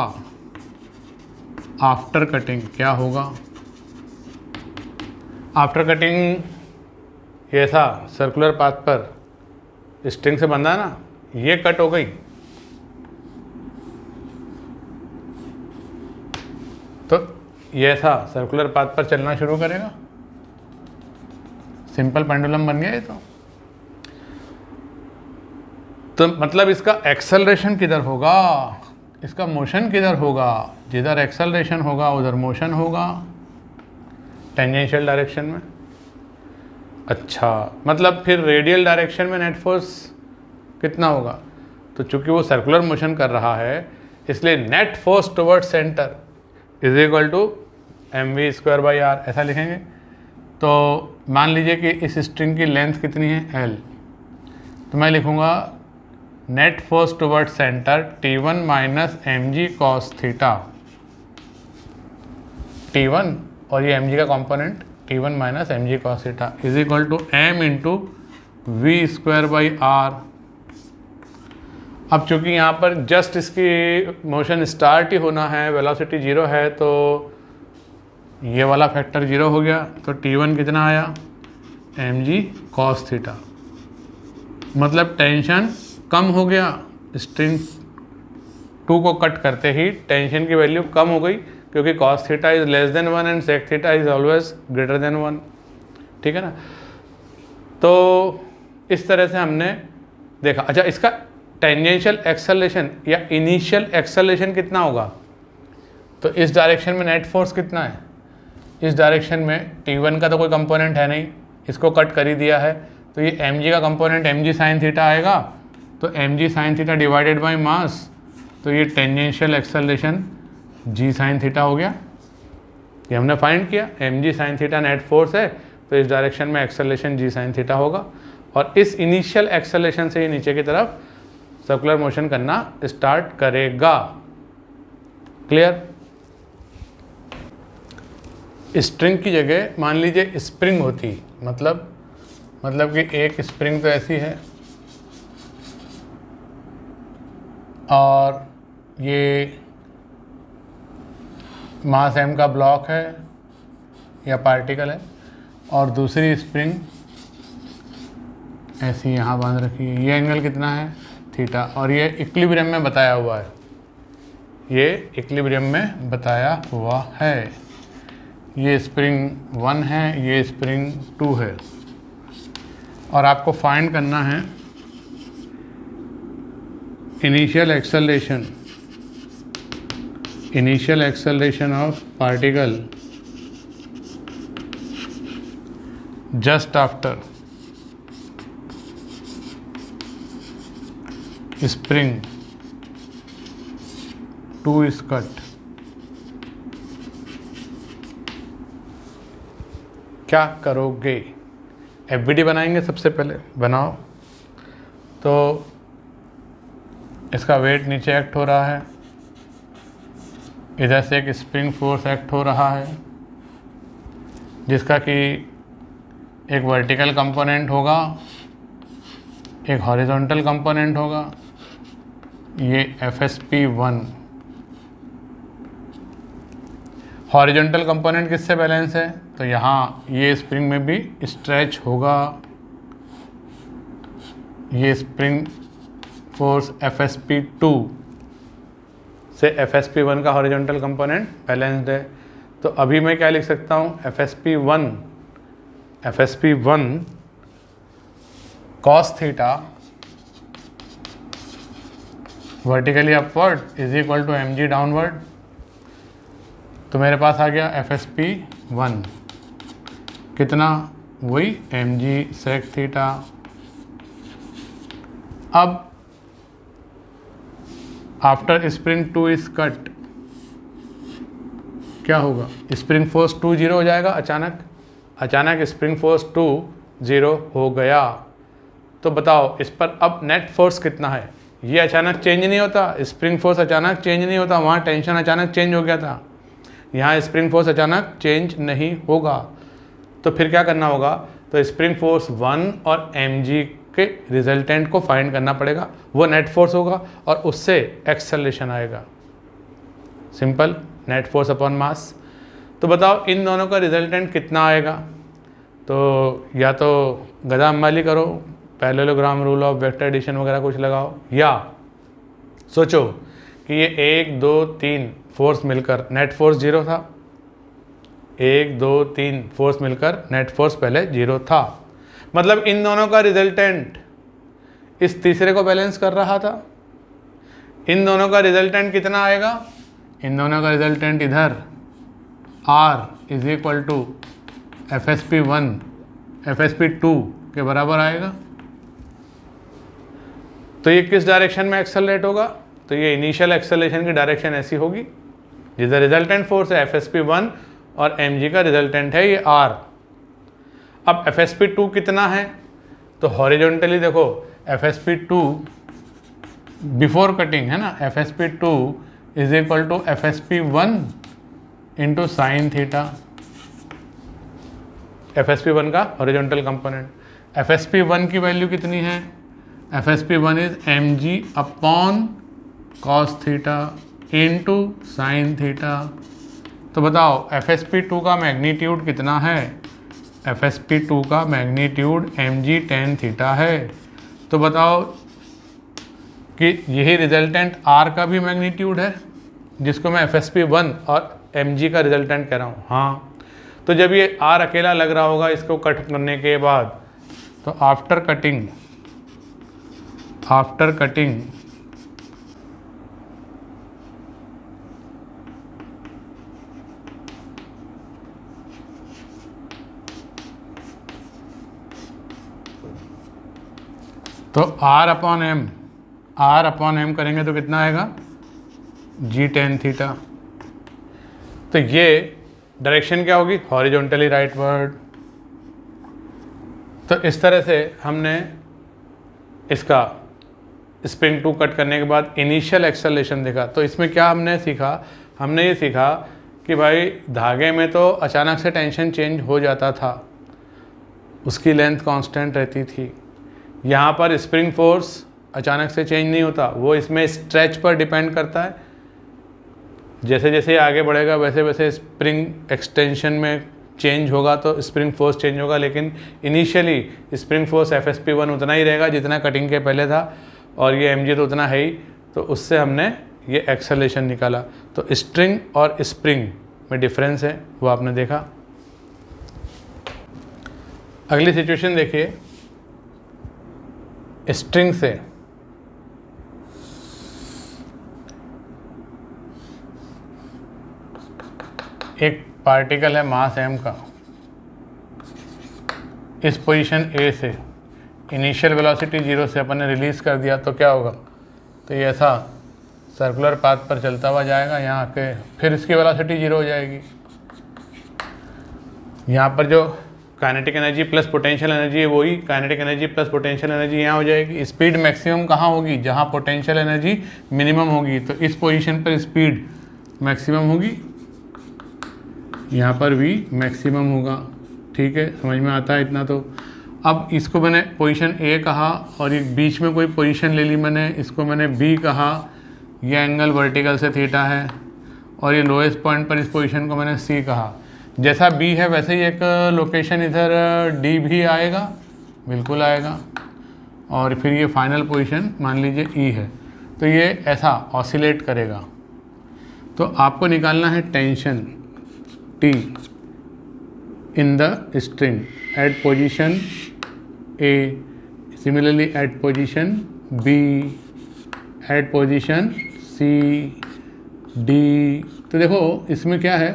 Speaker 1: आफ्टर कटिंग क्या होगा? आफ्टर कटिंग ये था सर्कुलर पाथ पर स्ट्रिंग से बंधा है ना, ये कट हो गई, तो ये था सर्कुलर पाथ पर चलना शुरू करेगा, सिंपल पेंडुलम बन गया ये। तो मतलब इसका एक्सेलरेशन किधर होगा, इसका मोशन किधर होगा? जिधर एक्सेलरेशन होगा उधर मोशन होगा, टेंजेंशियल डायरेक्शन में। अच्छा, मतलब फिर रेडियल डायरेक्शन में नेट फोर्स कितना होगा? तो चूंकि वो सर्कुलर मोशन कर रहा है इसलिए net force toward centre is equal to mv²/r, ऐसा लिखेंगे। तो मान लीजिए कि इस स्ट्रिंग की लेंथ कितनी है? l, तो मैं लिखूँगा net force toward centre T1 minus mg cos theta, T1 और ये mg का component T1 minus mg cos theta is equal to m into v²/r। अब चूंकि यहाँ पर जस्ट इसकी मोशन स्टार्ट ही होना है, वेलोसिटी 0 है, तो ये वाला फैक्टर 0 हो गया। तो T1 कितना आया? mg cos theta. मतलब टेंशन कम हो गया, स्ट्रिंग 2 को कट करते ही टेंशन की वैल्यू कम हो गई, क्योंकि cos theta is less than 1 and sec theta is always greater than 1, ठीक है ना। तो इस तरह से हमने देखा। अच्छा, इसका टेंजेंशियल एक्सेलरेशन या इनिशियल एक्सेलरेशन कितना होगा? तो इस डायरेक्शन में नेट फोर्स कितना है? इस डायरेक्शन में T1 का तो कोई कंपोनेंट है नहीं, इसको कट कर ही दिया है, तो ये mg का कंपोनेंट mg sin थीटा आएगा। तो mg sin theta divided by मास, तो ये tangential acceleration g sin theta हो गया। ये हमने फाइंड किया, mg sin theta net force है, तो इस डायरेक्शन में एक्सेलरेशन g sin थीटा होगा। और इस इनिशियल एक्सेलरेशन से ही नीचे की तरफ सर्कुलर मोशन करना स्टार्ट करेगा। क्लियर? स्ट्रिंग की जगह मान लीजिए स्प्रिंग होती, मतलब कि एक स्प्रिंग तो ऐसी है, और ये मास m का ब्लॉक है या पार्टिकल है, और दूसरी स्प्रिंग ऐसी यहाँ बांध रखी है। ये एंगल कितना है? थीटा, और ये इक्विलिब्रियम में बताया हुआ है, ये इक्विलिब्रियम में बताया हुआ है। ये स्प्रिंग 1 है, ये स्प्रिंग 2 है, और आपको फाइंड करना है initial acceleration of particle just after spring 2 is cut। क्या करोगे? एफबीडी बनाएंगे सबसे पहले। बनाओ। तो इसका वेट नीचे एक्ट हो रहा है, इधर से एक स्प्रिंग फोर्स एक्ट हो रहा है जिसका कि एक वर्टिकल कंपोनेंट होगा, एक हॉरिजॉन्टल कंपोनेंट होगा। ये FSP1 हॉरिजॉन्टल कंपोनेंट किससे बैलेंस है? तो यहाँ ये स्प्रिंग में भी स्ट्रेच होगा। ये स्प्रिंग फोर्स FSP2 से FSP1 का हॉरिजॉन्टल कंपोनेंट बैलेंस्ड है। तो अभी मैं क्या लिख सकता हूँ? FSP1 cos theta vertically upward is equal to mg downward. तो मेरे पास आ गया FSP1 कितना? वही mg sec थीटा। अब आफ्टर स्प्रिंग 2 इज कट क्या होगा? स्प्रिंग फोर्स 2 0 हो जाएगा। अचानक स्प्रिंग फोर्स 2 0 हो गया। तो बताओ इस पर अब नेट फोर्स कितना है? ये अचानक चेंज नहीं होता, स्प्रिंग फोर्स अचानक चेंज नहीं होता, वहाँ टेंशन अचानक चेंज हो गया था, यहाँ स्प्रिंग फोर्स अचानक चेंज नहीं होगा। तो फिर क्या करना होगा? तो स्प्रिंग फोर्स 1 और mg के रिजल्टेंट को फाइंड करना पड़ेगा, वो नेट फोर्स होगा और उससे एक्सेलरेशन आएगा। Simple, net force upon mass. तो बताओ इन दोनों का रिजल्टेंट कितना आएगा? तो या तो गधा अम्बाली करो, parallelogram rule of vector addition वगैरह कुछ लगाओ, या सोचो कि ये 1 2 3 फोर्स मिलकर नेट फोर्स 0 था। 1 2 3 फोर्स मिलकर नेट फोर्स पहले 0 था, मतलब इन दोनों का रिजल्टेंट इस तीसरे को बैलेंस कर रहा था। इन दोनों का रिजल्टेंट कितना आएगा? इन दोनों का रिजल्टेंट इधर R is equal to FSP1 FSP2 के बराबर आएगा। तो ये किस डायरेक्शन में एक्सेलरेट होगा? तो ये इनिशियल एक्सेलरेशन की डायरेक्शन ऐसी होगी, जिधर रिजल्टेंट फोर्स है FSP1 और mg का रिजल्टेंट है ये R। अब FSP2 कितना है? तो हॉरिजॉन्टली देखो, FSP2 बिफोर कटिंग है ना, FSP2 is equal to FSP1 into sine theta. FSP1 का हॉरिजॉन्टल कंपोनेंट। FSP1 की वैल्यू कितनी है? FSP1 is mg upon cos theta into sine theta. तो बताओ FSP2 का मैग्नीट्यूड कितना है? FSP2 का मैग्नीट्यूड mg tan थीटा है। तो बताओ कि यही रिजल्टेंट R का भी मैग्नीट्यूड है, जिसको मैं FSP1 और mg का रिजल्टेंट कह रहा हूँ। हाँ, तो जब ये R अकेला लग रहा होगा इसको कट करने के बाद, तो आफ्टर कटिंग तो R अपॉन m करेंगे तो कितना आएगा? g tan theta. तो ये डायरेक्शन क्या होगी? Horizontally rightward. तो इस तरह से हमने इसका स्प्रिंग 2 कट करने के बाद इनिशियल एक्सेलरेशन देखा। तो इसमें क्या हमने सीखा? हमने ये सीखा कि भाई धागे में तो अचानक से टेंशन चेंज हो जाता था, उसकी लेंथ कांस्टेंट रहती थी। यहाँ पर स्प्रिंग फोर्स अचानक से चेंज नहीं होता, वो इसमें स्ट्रेच पर डिपेंड करता है। जैसे जैसे आगे बढ़ेगा वैसे वैसे स्प्रिंग एक्सटेंशन में चेंज होगा तो स्प्रिंग फोर्स चेंज होगा, लेकिन इनिशियली स्प्रिंग फोर्स FSP1 उतना ही रहेगा जितना कटिंग के पहले था, और ये mg तो उतना है ही, तो उससे हमने ये एक्सेलरेशन निकाला। तो स्ट्रिंग और स्प्रिंग में डिफरेंस है, वो आपने देखा। अगली सिचुएशन देखिए, स्ट्रिंग से एक पार्टिकल है मास m का, इस पोजीशन A से इनिशियल वेलोसिटी 0 से अपन ने रिलीज़ कर दिया, तो क्या होगा, तो ये ऐसा सर्कुलर पाथ पर चलता हुआ जाएगा यहाँ के, फिर इसकी वेलोसिटी 0 हो जाएगी। यहाँ पर जो kinetic energy plus potential energy है वही kinetic energy plus potential energy यहाँ हो जाएगी। स्पीड मैक्सिमम कहाँ होगी, जहाँ पोटेंशियल एनर्जी मिनिमम होगी, तो इस पोजीशन पर स्पीड मैक्सिमम होगी, यहाँ पर भी मैक्सिमम होगा। ठीक है, समझ में आता है इतना। तो अब इसको मैंने पोजीशन A कहा और एक बीच में कोई पोजीशन ले ली मैंने, इसको मैंने B कहा, ये एंगल वर्टिकल से थीटा है, और ये लोएस्ट पॉइंट पर इस पोजीशन को मैंने C कहा। जैसा B है वैसे ही एक लोकेशन इधर D भी आएगा, बिल्कुल आएगा, और फिर ये फाइनल पोजीशन मान लीजिए E है, तो ये ऐसा ऑसिलेट करेगा। तो आपको निकालना है tension T in the string at position A, similarly at position B, at position C, D। तो देखो इसमें क्या है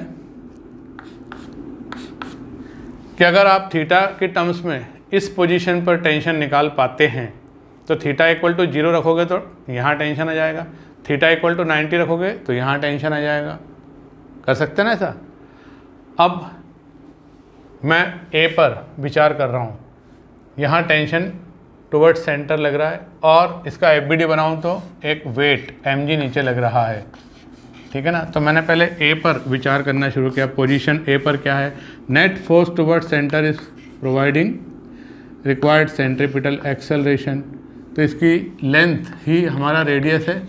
Speaker 1: कि अगर आप थीटा के टर्म्स में इस पोजीशन पर टेंशन निकाल पाते हैं तो थीटा इक्वल टू 0 रखोगे तो यहाँ टेंशन आ जाएगा, थीटा इक्वल टू 90 रखोगे तो यहाँ टेंशन आ जाएगा। कर सकते हैं ना ऐसा। अब मैं A पर विचार कर रहा हूँ, यहाँ टेंशन टुवर्ड सेंटर लग रहा है और इसका FBD बनाऊँ तो एक वेट mg नीचे लग रहा है, ठीक है ना। तो मैंने पहले A पर विचार करना शुरू किया। पोजीशन A पर क्या है, net force toward centre is providing required centripetal acceleration. तो इसकी लेंथ ही हमारा रेडियस है,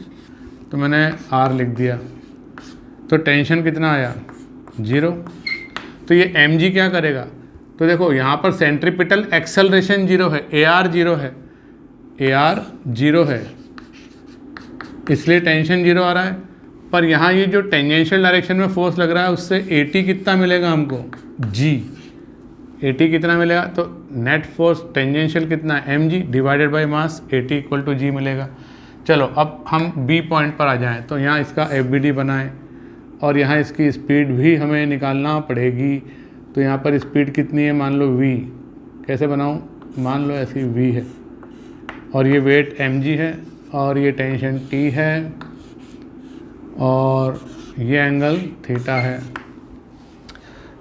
Speaker 1: तो मैंने r लिख दिया। तो टेंशन कितना आया, 0। तो ये mg क्या करेगा, तो देखो यहाँ पर सेंट्रीपिटल एक्सेलरेशन 0 है, AR 0 है, AR 0 है, इसलिए टेंशन 0 आ रहा है। पर यहाँ ये जो टेंजेंशियल डायरेक्शन में फोर्स लग रहा है उससे AT कितना मिलेगा हमको, G। AT कितना मिलेगा, तो नेट फोर्स टेंजेंशियल कितना है, mg divided by mass, AT equal to G मिलेगा। चलो अब हम B पॉइंट पर आ जाएं, तो यहाँ इसका FBD बनाएं और यहाँ इसकी स्पीड भी हमें निकालना पड़ेगी। तो यहाँ पर स्पीड कितनी है, मान लो v, कैसे बनाऊँ, मान लो ऐसी v है और ये वेट mg है और ये टेंशन T है और ये एंगल थीटा है।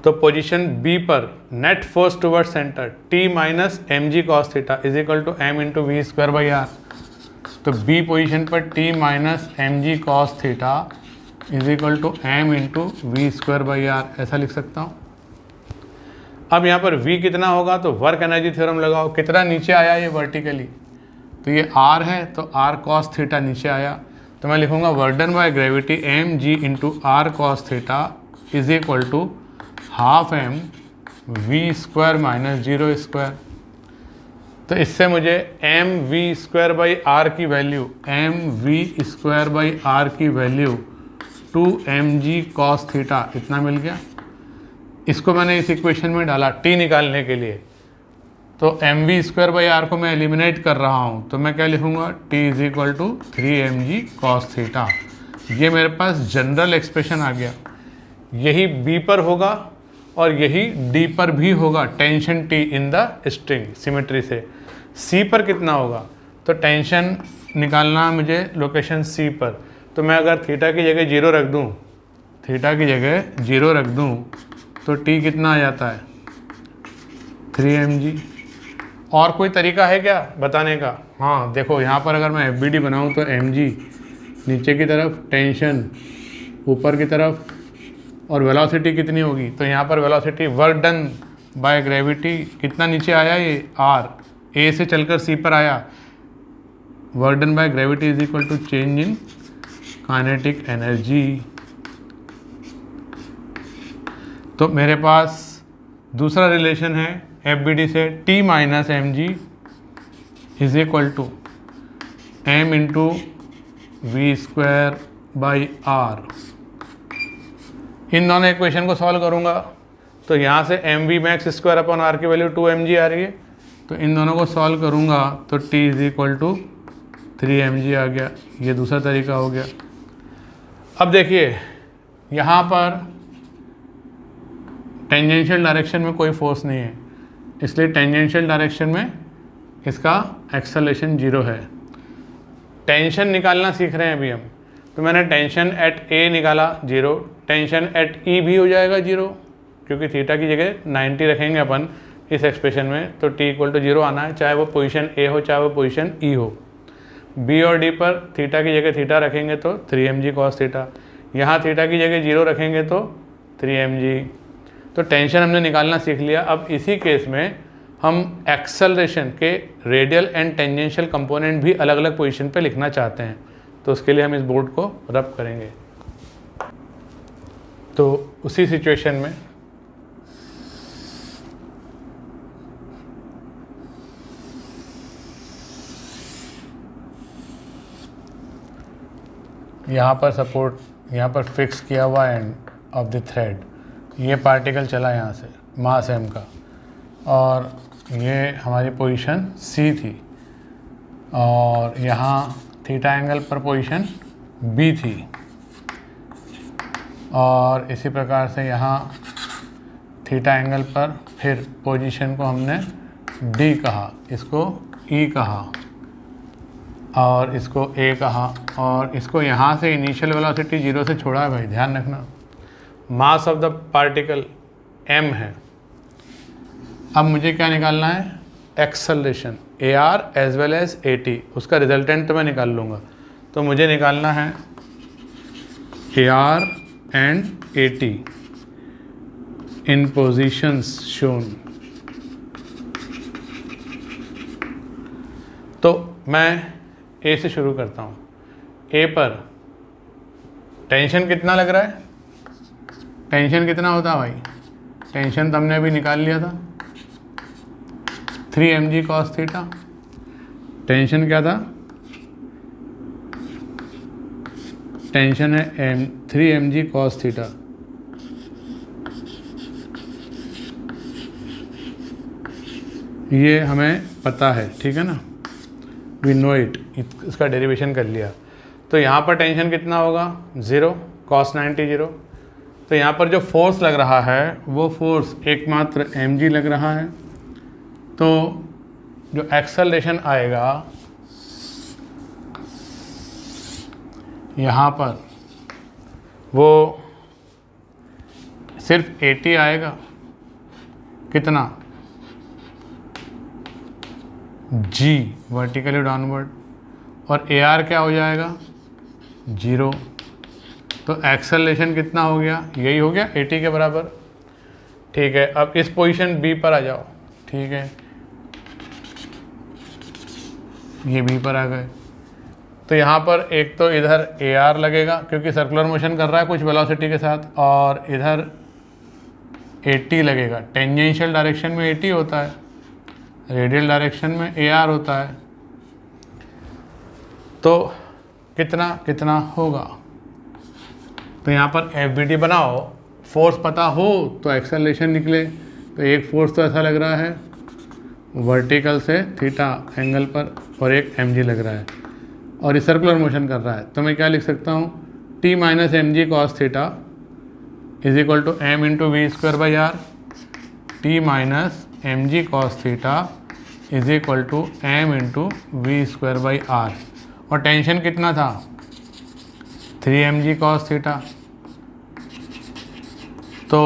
Speaker 1: तो पोजीशन B पर net force toward centre T minus mg cos theta is equal to m into we square by are. तो B पोजीशन पर T minus mg cos theta is equal to m into we square by r, ऐसा लिख सकता हूँ। अब यहाँ पर V कितना होगा, तो वर्क एनर्जी थ्योरम लगाओ, कितना नीचे आया ये वर्टिकली, तो ये R है तो R कॉस थीटा नीचे आया, तो मैं लिखूँगा work done by gravity mg into R cos theta is equal to half m v square minus 0 square. तो इससे मुझे m v square by r की value, m v square by r की वैल्यू 2mg कॉस थीटा इतना मिल गया। इसको मैंने इस इक्वेशन में डाला t निकालने के लिए, तो m v square by r को मैं एलिमिनेट कर रहा हूँ, तो मैं क्या लिखूँगा, t is equal to 3mg cos theta. ये मेरे पास जनरल एक्सप्रेशन आ गया। यही B पर होगा और यही D पर भी होगा, tension T in the string symmetry से। C पर कितना होगा, तो टेंशन निकालना मुझे लोकेशन C पर, तो मैं अगर थीटा की जगह 0 रख दूँ, थीटा की जगह 0 रख दूँ तो T कितना आ जाता है, 3mg। और कोई तरीका है क्या बताने का, हाँ देखो यहाँ पर अगर मैं FBD बनाऊँ तो mg नीचे की तरफ, टेंशन ऊपर की तरफ, और वेलोसिटी कितनी होगी, तो यहाँ पर velocity work done by gravity कितना नीचे आया, ये r, A से चलकर C पर आया, work done by gravity is equal to change in kinetic energy. तो मेरे पास दूसरा रिलेशन है FBD से, T minus m g is equal to m into we square by r. इन दोनों इक्वेशन को सॉल्व करूँगा तो यहाँ से m v max square upon r की वैल्यू 2mg आ रही है, तो इन दोनों को सॉल्व करूँगा तो t is equal to 3mg आ गया। ये दूसरा तरीका हो गया। अब देखिए यहाँ पर टेंजेंशियल डायरेक्शन में कोई फोर्स नहीं है, इसलिए टेंजेंशियल डायरेक्शन में इसका एक्सेलरेशन 0 है। टेंशन निकालना सीख रहे हैं अभी हम, तो मैंने टेंशन एट A निकाला 0, टेंशन एट E भी हो जाएगा 0, क्योंकि थीटा की जगह 90 रखेंगे अपन इस एक्सप्रेशन में, तो t इक्वल टू 0 आना है, चाहे वो पोजीशन A हो चाहे वो पोजीशन E हो। B और D पर थीटा की जगह थीटा रखेंगे तो 3mg cos थीटा, यहाँ थीटा की जगह 0 रखेंगे तो 3mg। तो टेंशन हमने निकालना सीख लिया। अब इसी केस में हम एक्सेलरेशन के रेडियल एंड टेंजेंशियल कंपोनेंट भी अलग अलग पोजीशन पे लिखना चाहते हैं, तो उसके लिए हम इस बोर्ड को रब करेंगे। तो उसी सिचुएशन में यहाँ पर सपोर्ट यहाँ पर फिक्स किया हुआ एंड ऑफ द थ्रेड, ये पार्टिकल चला यहाँ से मास m का, और ये हमारी पोजीशन C थी, और यहाँ थीटा एंगल पर पोजीशन B थी, और इसी प्रकार से यहाँ थीटा एंगल पर फिर पोजीशन को हमने D कहा, इसको E कहा और इसको A कहा, और इसको यहाँ से इनिशियल वेलोसिटी 0 से छोड़ा है भाई, ध्यान रखना। Mass of the particle m है। अब मुझे क्या निकालना है? Acceleration AR as well as AT, उसका रिजल्टेंट तो मैं निकाल लूँगा। तो मुझे निकालना है AR and AT in positions shown. तो मैं A से शुरू करता हूँ। A पर टेंशन कितना लग रहा है? टेंशन कितना होता है भाई? टेंशन तो हमने अभी निकाल लिया था 3mg cos थीटा। टेंशन क्या था? टेंशन है 3mg cos थीटा। ये हमें पता है, ठीक है ना, वी नो इट, इसका डेरिवेशन कर लिया। तो यहाँ पर टेंशन कितना होगा? 0, cos 90 0। तो यहाँ पर जो फोर्स लग रहा है वो फोर्स एकमात्र mg लग रहा है। तो जो एक्सेलरेशन आएगा यहाँ पर वो सिर्फ AT आएगा, कितना? G वर्टिकली डाउनवर्ड, और AR क्या हो जाएगा? 0। तो एक्सेलरेशन कितना हो गया? यही हो गया AT के बराबर। ठीक है, अब इस पोजीशन B पर आ जाओ। ठीक है, ये B पर आ गए। तो यहाँ पर एक तो इधर AR लगेगा क्योंकि सर्कुलर मोशन कर रहा है कुछ वेलोसिटी के साथ, और इधर AT लगेगा। टेंजेंशियल डायरेक्शन में AT होता है, रेडियल डायरेक्शन में AR होता है। तो कितना कितना होगा? तो यहाँ पर FBD बनाओ, फोर्स पता हो तो एक्सेलरेशन निकले। तो एक फोर्स तो ऐसा लग रहा है वर्टिकल से थीटा एंगल पर, और एक mg लग रहा है, और ये सर्कुलर मोशन कर रहा है। तो मैं क्या लिख सकता हूँ? T minus mg cos theta is equal to m into we square by r. T minus mg cos theta is equal to m into we square by r. और टेंशन कितना था? 3mg cos theta. तो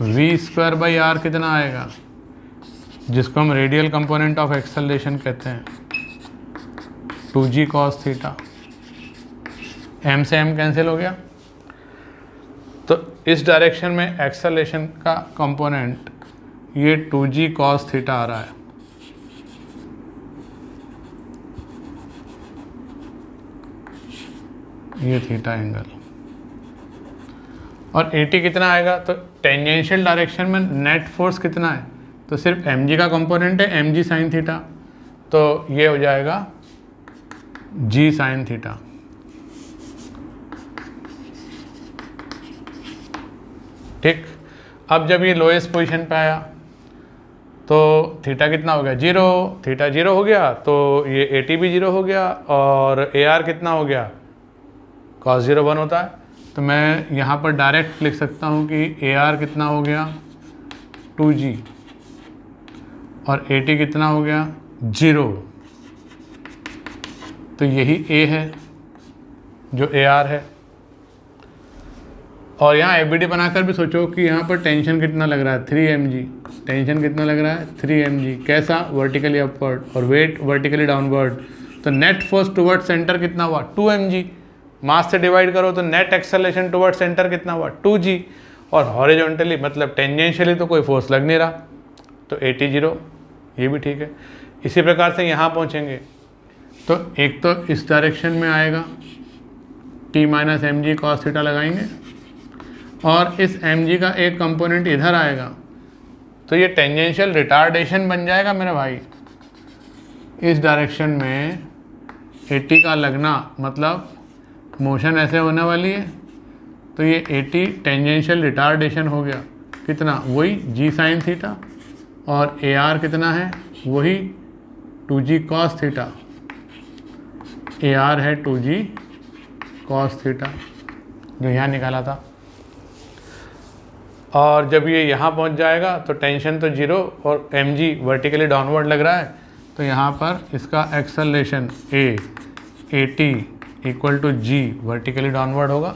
Speaker 1: v square by r कितना आएगा, जिसको हम radial component of acceleration कहते हैं, 2g cos थीटा। m से m कैंसिल हो गया। तो इस डायरेक्शन में एक्सेलरेशन का कंपोनेंट ये 2g cos थीटा आ रहा है। ये थीटा एंगल, और 80 कितना आएगा, तो टेंजेंशियल डायरेक्शन में नेट फोर्स कितना है, तो सिर्फ mg का कंपोनेंट है mg साइन थीटा, तो ये हो जाएगा g साइन थीटा। ठीक, अब जब ये लोएस्ट पोजीशन पे आया तो थीटा कितना हो गया, 0, थीटा 0 हो गया, तो ये 80 भी 0 हो गया, और AR कितना हो गया, cos 0 1 होता है। तो मैं यहाँ पर डायरेक्ट लिख सकता हूँ कि AR कितना हो गया 2G, और 80 कितना हो गया 0, तो यही A है जो AR है। और यहाँ FBD बनाकर भी सोचो कि यहाँ पर टेंशन कितना लग रहा है 3 mg, टेंशन कितना लग रहा है 3 mg, कैसा, वर्टिकली अपवर्ड, और वेट वर्टिकली डाउनवर्ड, तो नेट फोर्स टुवर्ड सेंटर कितना हुआ 2 mg, मास से डिवाइड करो तो नेट एक्सेलरेशन टुवर्ड सेंटर कितना हुआ 2g, और हॉरिजॉन्टली मतलब टेंजेंशियली तो कोई फोर्स लग नहीं रहा, तो 80 0, ये भी ठीक है। इसी प्रकार से यहाँ पहुँचेंगे तो एक तो इस डायरेक्शन में आएगा t minus mg cos theta लगाएंगे, और इस mg का एक कंपोनेंट इधर आएगा, तो ये टेंजेंशियल रिटार्डेशन बन जाएगा मेरे भाई। इस डायरेक्शन में 80 का लगना मतलब मोशन ऐसे होने वाली है, तो ये 80 टेंजेंशियल रिटार्डेशन हो गया, कितना, वही g साइन थीटा, और AR कितना है, वही 2g cos थीटा, AR है 2g cos थीटा जो यहाँ निकाला था। और जब ये यहाँ पहुँच जाएगा तो टेंशन तो 0 और mg वर्टिकली डाउनवर्ड लग रहा है, तो यहाँ पर इसका acceleration AT equal to g vertically downward होगा।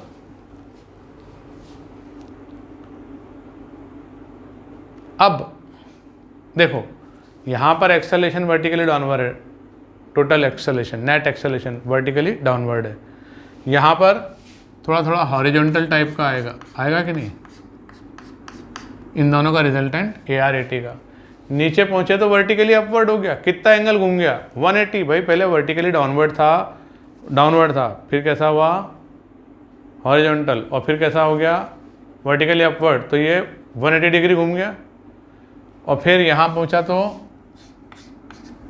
Speaker 1: अब देखो यहाँ पर एक्सेलरेशन वर्टिकली डाउनवर्ड है, total acceleration net acceleration vertically downward है, यहाँ पर थोड़ा थोड़ा हॉरिजॉन्टल टाइप का आएगा कि नहीं, इन दोनों का रिजल्टेंट AR AT का। नीचे पहुँचे तो वर्टिकली अपवर्ड हो गया, कितना एंगल घूम गया 180, भाई पहले वर्टिकली डाउनवर्ड था, फिर कैसा हुआ हॉरिजॉन्टल, और फिर कैसा हो गया वर्टिकली अपवर्ड, तो ये 180 डिग्री घूम गया, और फिर यहाँ पहुँचा तो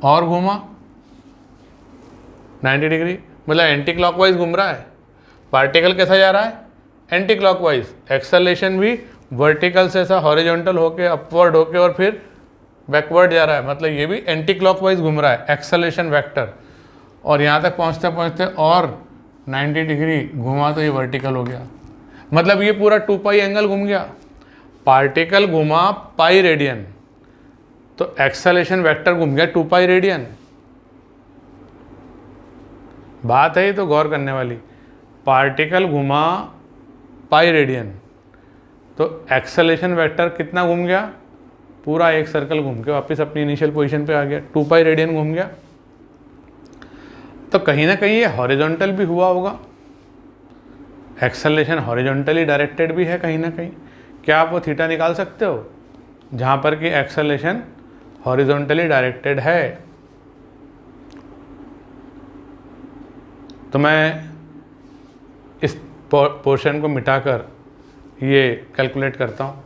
Speaker 1: और घूमा 90 डिग्री, मतलब एंटी क्लॉकवाइज घूम रहा है। पार्टिकल कैसा जा रहा है, एंटी क्लॉकवाइज, एक्सेलरेशन भी वर्टिकल से ऐसा हॉरिजॉन्टल होके अपवर्ड होके और फिर बैकवर्ड जा रहा है, मतलब ये भी एंटी क्लॉकवाइज घूम रहा है एक्सेलरेशन वेक्टर, और यहाँ तक पहुँचते पहुँचते और 90 डिग्री घुमा तो ये वर्टिकल हो गया, मतलब ये पूरा 2 पाई एंगल घूम गया। पार्टिकल घुमा पाई रेडियन, तो एक्सेलरेशन वेक्टर घूम गया 2 पाई रेडियन। बात है ये तो गौर करने वाली, पार्टिकल घुमा पाई रेडियन, तो एक्सेलरेशन वेक्टर कितना घूम गया, पूरा एक सर्कल घूम के वापस अपनी इनिशियल पोजीशन पे आ गया, 2 पाई रेडियन घूम गया। तो कहीं ना कहीं ये हॉरिजॉन्टल भी हुआ होगा, एक्सेलरेशन हॉरिजॉन्टली डायरेक्टेड भी है कहीं ना कहीं। क्या आप वो थीटा निकाल सकते हो जहाँ पर कि एक्सेलरेशन हॉरिजॉन्टली डायरेक्टेड है? तो मैं इस पोर्शन को मिटाकर ये कैलकुलेट करता हूँ।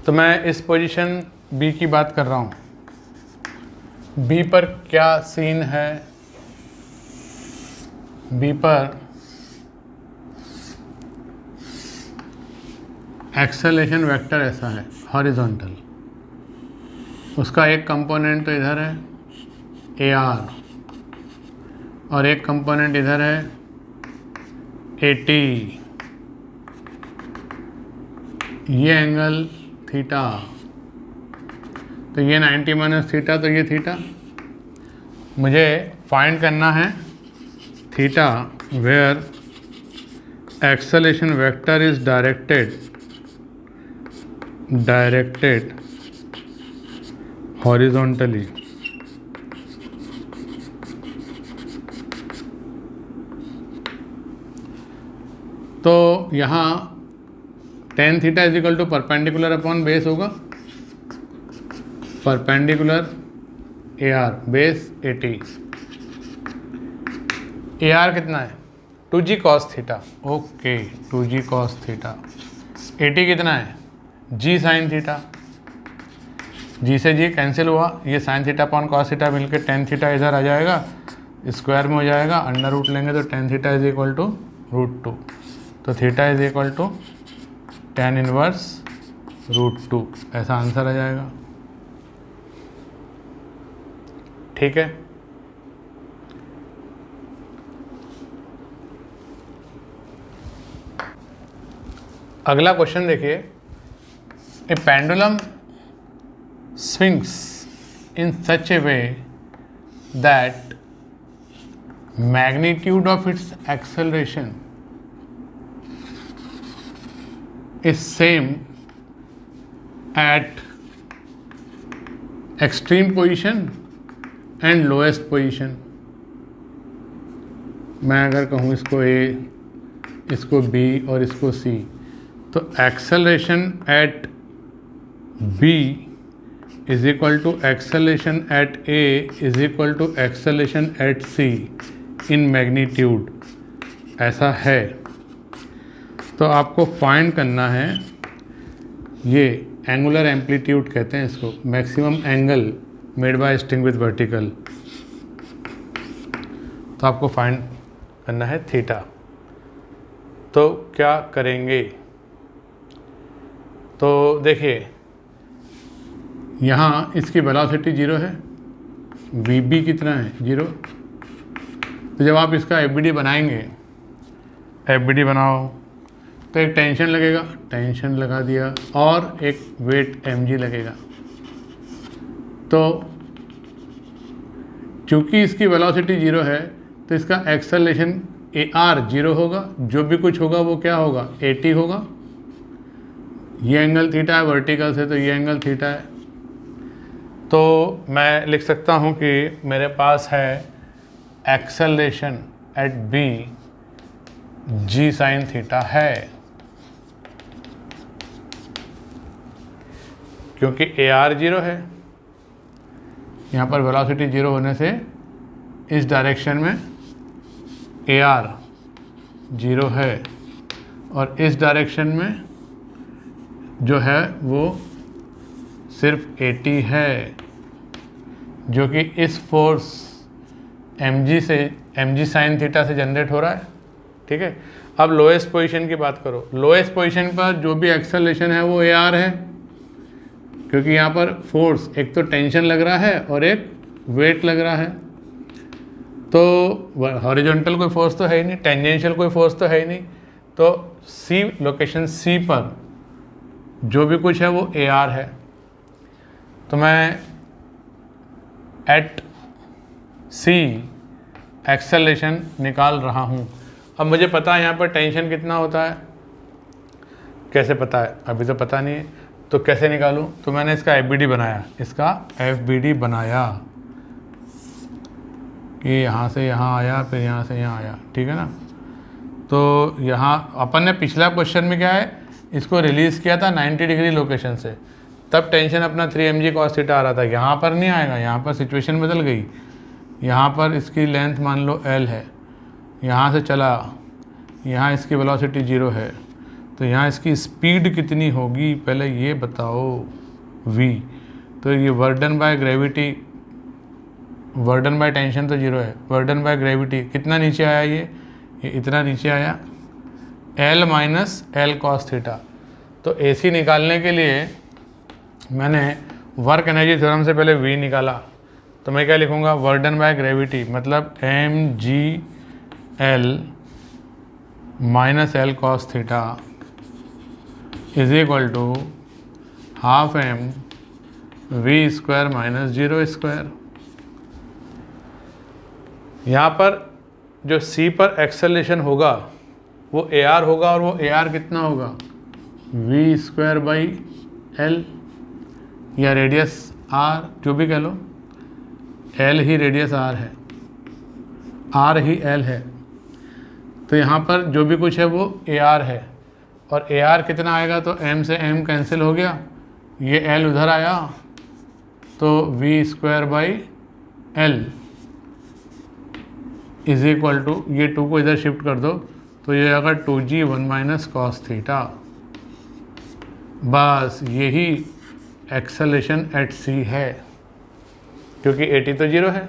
Speaker 1: तो मैं इस पोजीशन बी की बात कर रहा हूँ, बी पर क्या सीन है, बी पर एक्सेलरेशन वेक्टर ऐसा है हॉरिजॉन्टल, उसका एक कंपोनेंट तो इधर है AR और एक कंपोनेंट इधर है AT, ये एंगल थीटा, तो ये 90 माइनस थीटा, तो ये थीटा। मुझे फाइंड करना है theta where acceleration vector is directed horizontally. तो यहाँ tan theta is equal to perpendicular upon base होगा, perpendicular AR base AT, A R कितना है 2g cos theta, okay 2g cos theta. A T कितना है g sin theta, जी से जी cancel हुआ, ये sine theta upon cos theta मिलकर tan theta इधर आ जाएगा, स्क्वायर में हो जाएगा, अंडर रूट लेंगे तो tan theta is equal to √2, तो theta is equal to tan inverse √2, ऐसा आंसर आ जाएगा। ठीक है, अगला क्वेश्चन देखिए, ए pendulum swings in such a way that magnitude of its acceleration is same at extreme position and lowest position। मैं अगर कहूँ इसको A, इसको B और इसको C, तो acceleration at B is equal to acceleration at A is equal to acceleration at C in magnitude, ऐसा है। तो आपको फाइंड करना है, ये एंगुलर एम्पलीट्यूड कहते हैं इसको, maximum angle made by string with vertical. तो आपको फाइंड करना है थीटा। तो क्या करेंगे, तो देखिए यहाँ इसकी वेलोसिटी 0 है, वी बी कितना है 0। तो जब आप इसका एफ बी डी बनाएंगे, एफ बी डी बनाओ तो एक टेंशन लगेगा, टेंशन लगा दिया, और एक वेट एम जी लगेगा। तो चूँकि इसकी वेलोसिटी 0 है तो इसका एक्सेलरेशन ए आर 0 होगा, जो भी कुछ होगा वो क्या होगा ए टी होगा। ये एंगल थीटा है वर्टिकल से, तो ये एंगल थीटा है। तो मैं लिख सकता हूँ कि मेरे पास है acceleration at B g sine theta है, क्योंकि ए आर 0 है, यहाँ पर वेलोसिटी 0 होने से इस डायरेक्शन में ए आर 0 है, और इस डायरेक्शन में जो है वो सिर्फ ए टी है, जो कि इस force m g sine theta से जनरेट हो रहा है। ठीक है, अब लोएस्ट पोजीशन की बात करो, लोएस्ट पोजीशन पर जो भी एक्सेलरेशन है वो ए आर है, क्योंकि यहाँ पर फोर्स एक तो टेंशन लग रहा है और एक वेट लग रहा है। तो हॉरिजॉन्टल कोई फोर्स तो है ही नहीं, टेंजेंशियल कोई फोर्स तो है ही नहीं, तो सी लोकेशन सी पर जो भी कुछ है वो ए आर है। तो मैं एट सी एक्सेलरेशन निकाल रहा हूँ। अब मुझे पता है यहाँ पर टेंशन कितना होता है, कैसे पता है, अभी तो पता नहीं है, तो कैसे निकालूँ। तो मैंने इसका एफ बी डी बनाया, इसका एफ बी डी बनाया कि यहाँ से यहाँ आया, फिर यहाँ से यहाँ आया, ठीक है ना। तो यहाँ अपन ने पिछला क्वेश्चन में क्या है, इसको रिलीज़ किया था 90 डिग्री लोकेशन से, तब टेंशन अपना 3 mg cos थीटा आ रहा था। यहाँ पर नहीं आएगा, यहाँ पर सिचुएशन बदल गई, यहाँ पर इसकी लेंथ मान लो l है, यहाँ से चला, यहाँ इसकी वेलोसिटी 0 है, तो यहाँ इसकी स्पीड कितनी होगी पहले ये बताओ v। तो ये work done by gravity, work done by tension तो 0 है, वर्डन बाय ग्रेविटी कितना नीचे आया, ये इतना नीचे आया, L minus l cos theta. तो AC निकालने के लिए मैंने वर्क एनर्जी थ्योरम से पहले V निकाला, तो मैं क्या लिखूँगा, वर्डन बाय ग्रेविटी मतलब mg_l minus l cos theta is equal to half m v square minus 0 square. यहाँ पर जो C पर एक्सेलरेशन होगा वो ए आर होगा, और वो ए आर कितना होगा v स्क्वायर बाई एल, या रेडियस r, जो भी कह लो, l ही रेडियस r है, r ही l है। तो यहाँ पर जो भी कुछ है वो ए आर है, और ए आर कितना आएगा, तो m से m कैंसिल हो गया, ये l उधर आया, तो v square by l is equal to, ये 2 को इधर शिफ्ट कर दो तो ये आएगा 2g 1 माइनस कॉस थीटा। बस यही एक्सेलेरेशन एट सी है, क्योंकि 80 तो 0 है।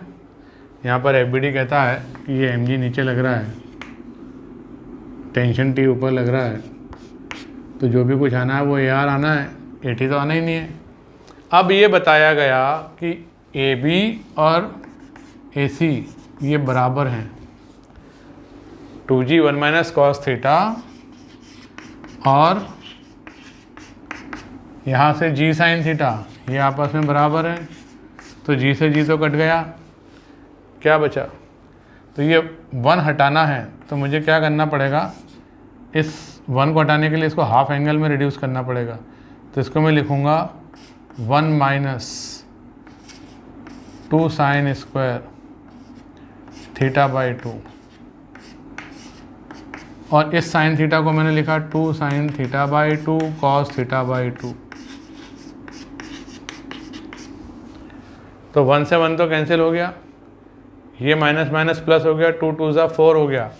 Speaker 1: यहाँ पर एफबीडी कहता है कि ये mg नीचे लग रहा है, टेंशन T ऊपर लग रहा है, तो जो भी कुछ आना है वो AR आना है, 80 तो आना ही नहीं है। अब ये बताया गया कि AB और AC ये बराबर हैं, 2g 1 माइनस कॉस थीटा और यहाँ से g साइन थीटा, ये आपस में बराबर है, तो g से g तो कट गया, क्या बचा? तो ये 1 हटाना है तो मुझे क्या करना पड़ेगा, इस 1 को हटाने के लिए इसको हाफ एंगल में रिड्यूस करना पड़ेगा। तो इसको मैं लिखूँगा 1 minus 2 sine square theta by 2, और इस साइन थीटा को मैंने लिखा 2 sign theta by 2 cos theta by 2। तो 1 से 1 तो कैंसिल हो गया, ये माइनस माइनस प्लस हो गया, 2 2 4 हो गया,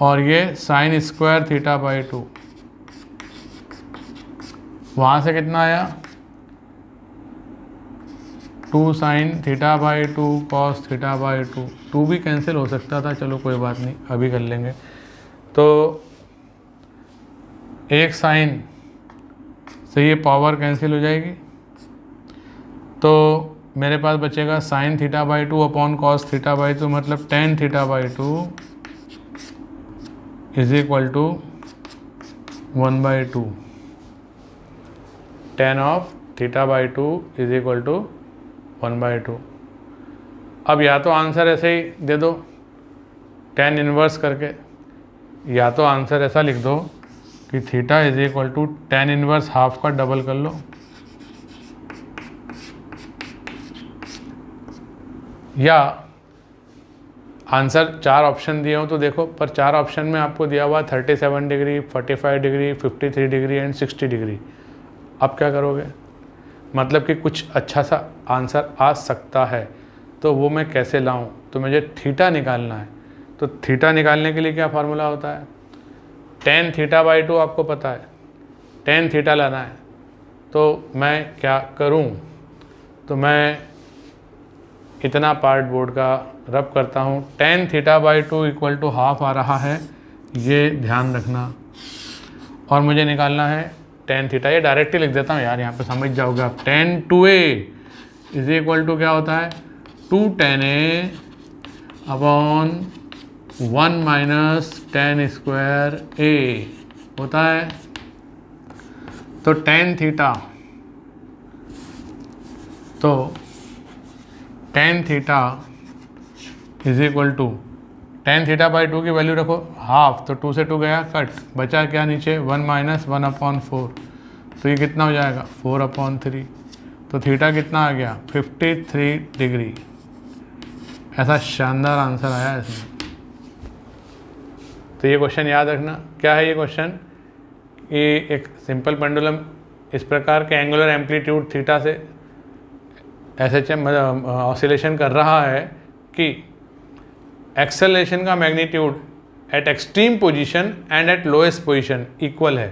Speaker 1: और ये साइन स्क्वायर थीटा बाई 2, वहाँ से कितना आया 2 sign theta by 2 cos theta by 2। 2 भी कैंसिल हो सकता था, चलो कोई बात नहीं, अभी कर लेंगे। तो एक साइन से ये पावर कैंसिल हो जाएगी, तो मेरे पास बचेगा sine theta by 2 upon cos theta by 2, मतलब tan theta by 2 is equal to 1/2। Tan of theta by 2 is equal to 1/2। अब या तो आंसर ऐसे ही दे दो टेन इन्वर्स करके, या तो आंसर ऐसा लिख दो कि theta is equal to tan inverse half का डबल कर लो, या आंसर 4 ऑप्शन दिए हो तो देखो, पर 4 ऑप्शन में आपको दिया हुआ 37 degree, 45 degree, 53 degree and 60 degree. अब क्या करोगे, मतलब कि कुछ अच्छा सा आंसर आ सकता है, तो वो मैं कैसे लाऊं? तो मुझे थीटा निकालना है। तो थीटा निकालने के लिए क्या फार्मूला होता है, टेन थीटा बाई 2 आपको पता है, टेन थीटा लाना है। तो मैं क्या करूं, तो मैं इतना पार्ट बोर्ड का रब करता हूँ, tan theta by 2 equal to half आ रहा है, ये ध्यान रखना। और मुझे निकालना है टेन थीटा, ये डायरेक्ट ही लिख देता हूँ यार, यहाँ पे समझ जाओगे आप। Ten 2a is equal to क्या होता है, 2 10a upon 1 minus tan square a होता है। तो टेन थीटा, तो tan theta is equal to, tan theta by 2 की वैल्यू रखो हाफ, तो 2 से 2 गया कट, बचा क्या नीचे 1 माइनस 1/4, तो ये कितना हो जाएगा 4/3। तो थीटा कितना आ गया 53 डिग्री। ऐसा शानदार आंसर आया इसमें। तो ये क्वेश्चन याद रखना, क्या है ये क्वेश्चन, ये एक सिंपल पेंडुलम इस प्रकार के एंगुलर एम्पलीट्यूड थीटा से SHM ऑसिलेशन कर रहा है कि एक्सेलरेशन का magnitude eight extreme position and eight lowest position equal है।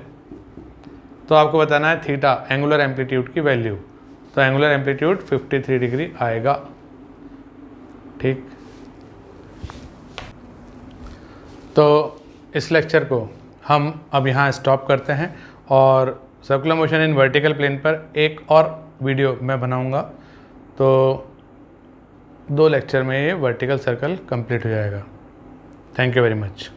Speaker 1: तो आपको बताना है थीटा एंगुलर एम्पलीट्यूड की वैल्यू, तो एंगुलर एम्पलीट्यूड 53 डिग्री आएगा। ठीक, तो इस लेक्चर को हम अब यहाँ स्टॉप करते हैं, और circular motion in vertical plane पर एक और वीडियो मैं बनाऊँगा, तो 2 लेक्चर में ये वर्टिकल सर्कल कंप्लीट हो जाएगा। Thank you very much.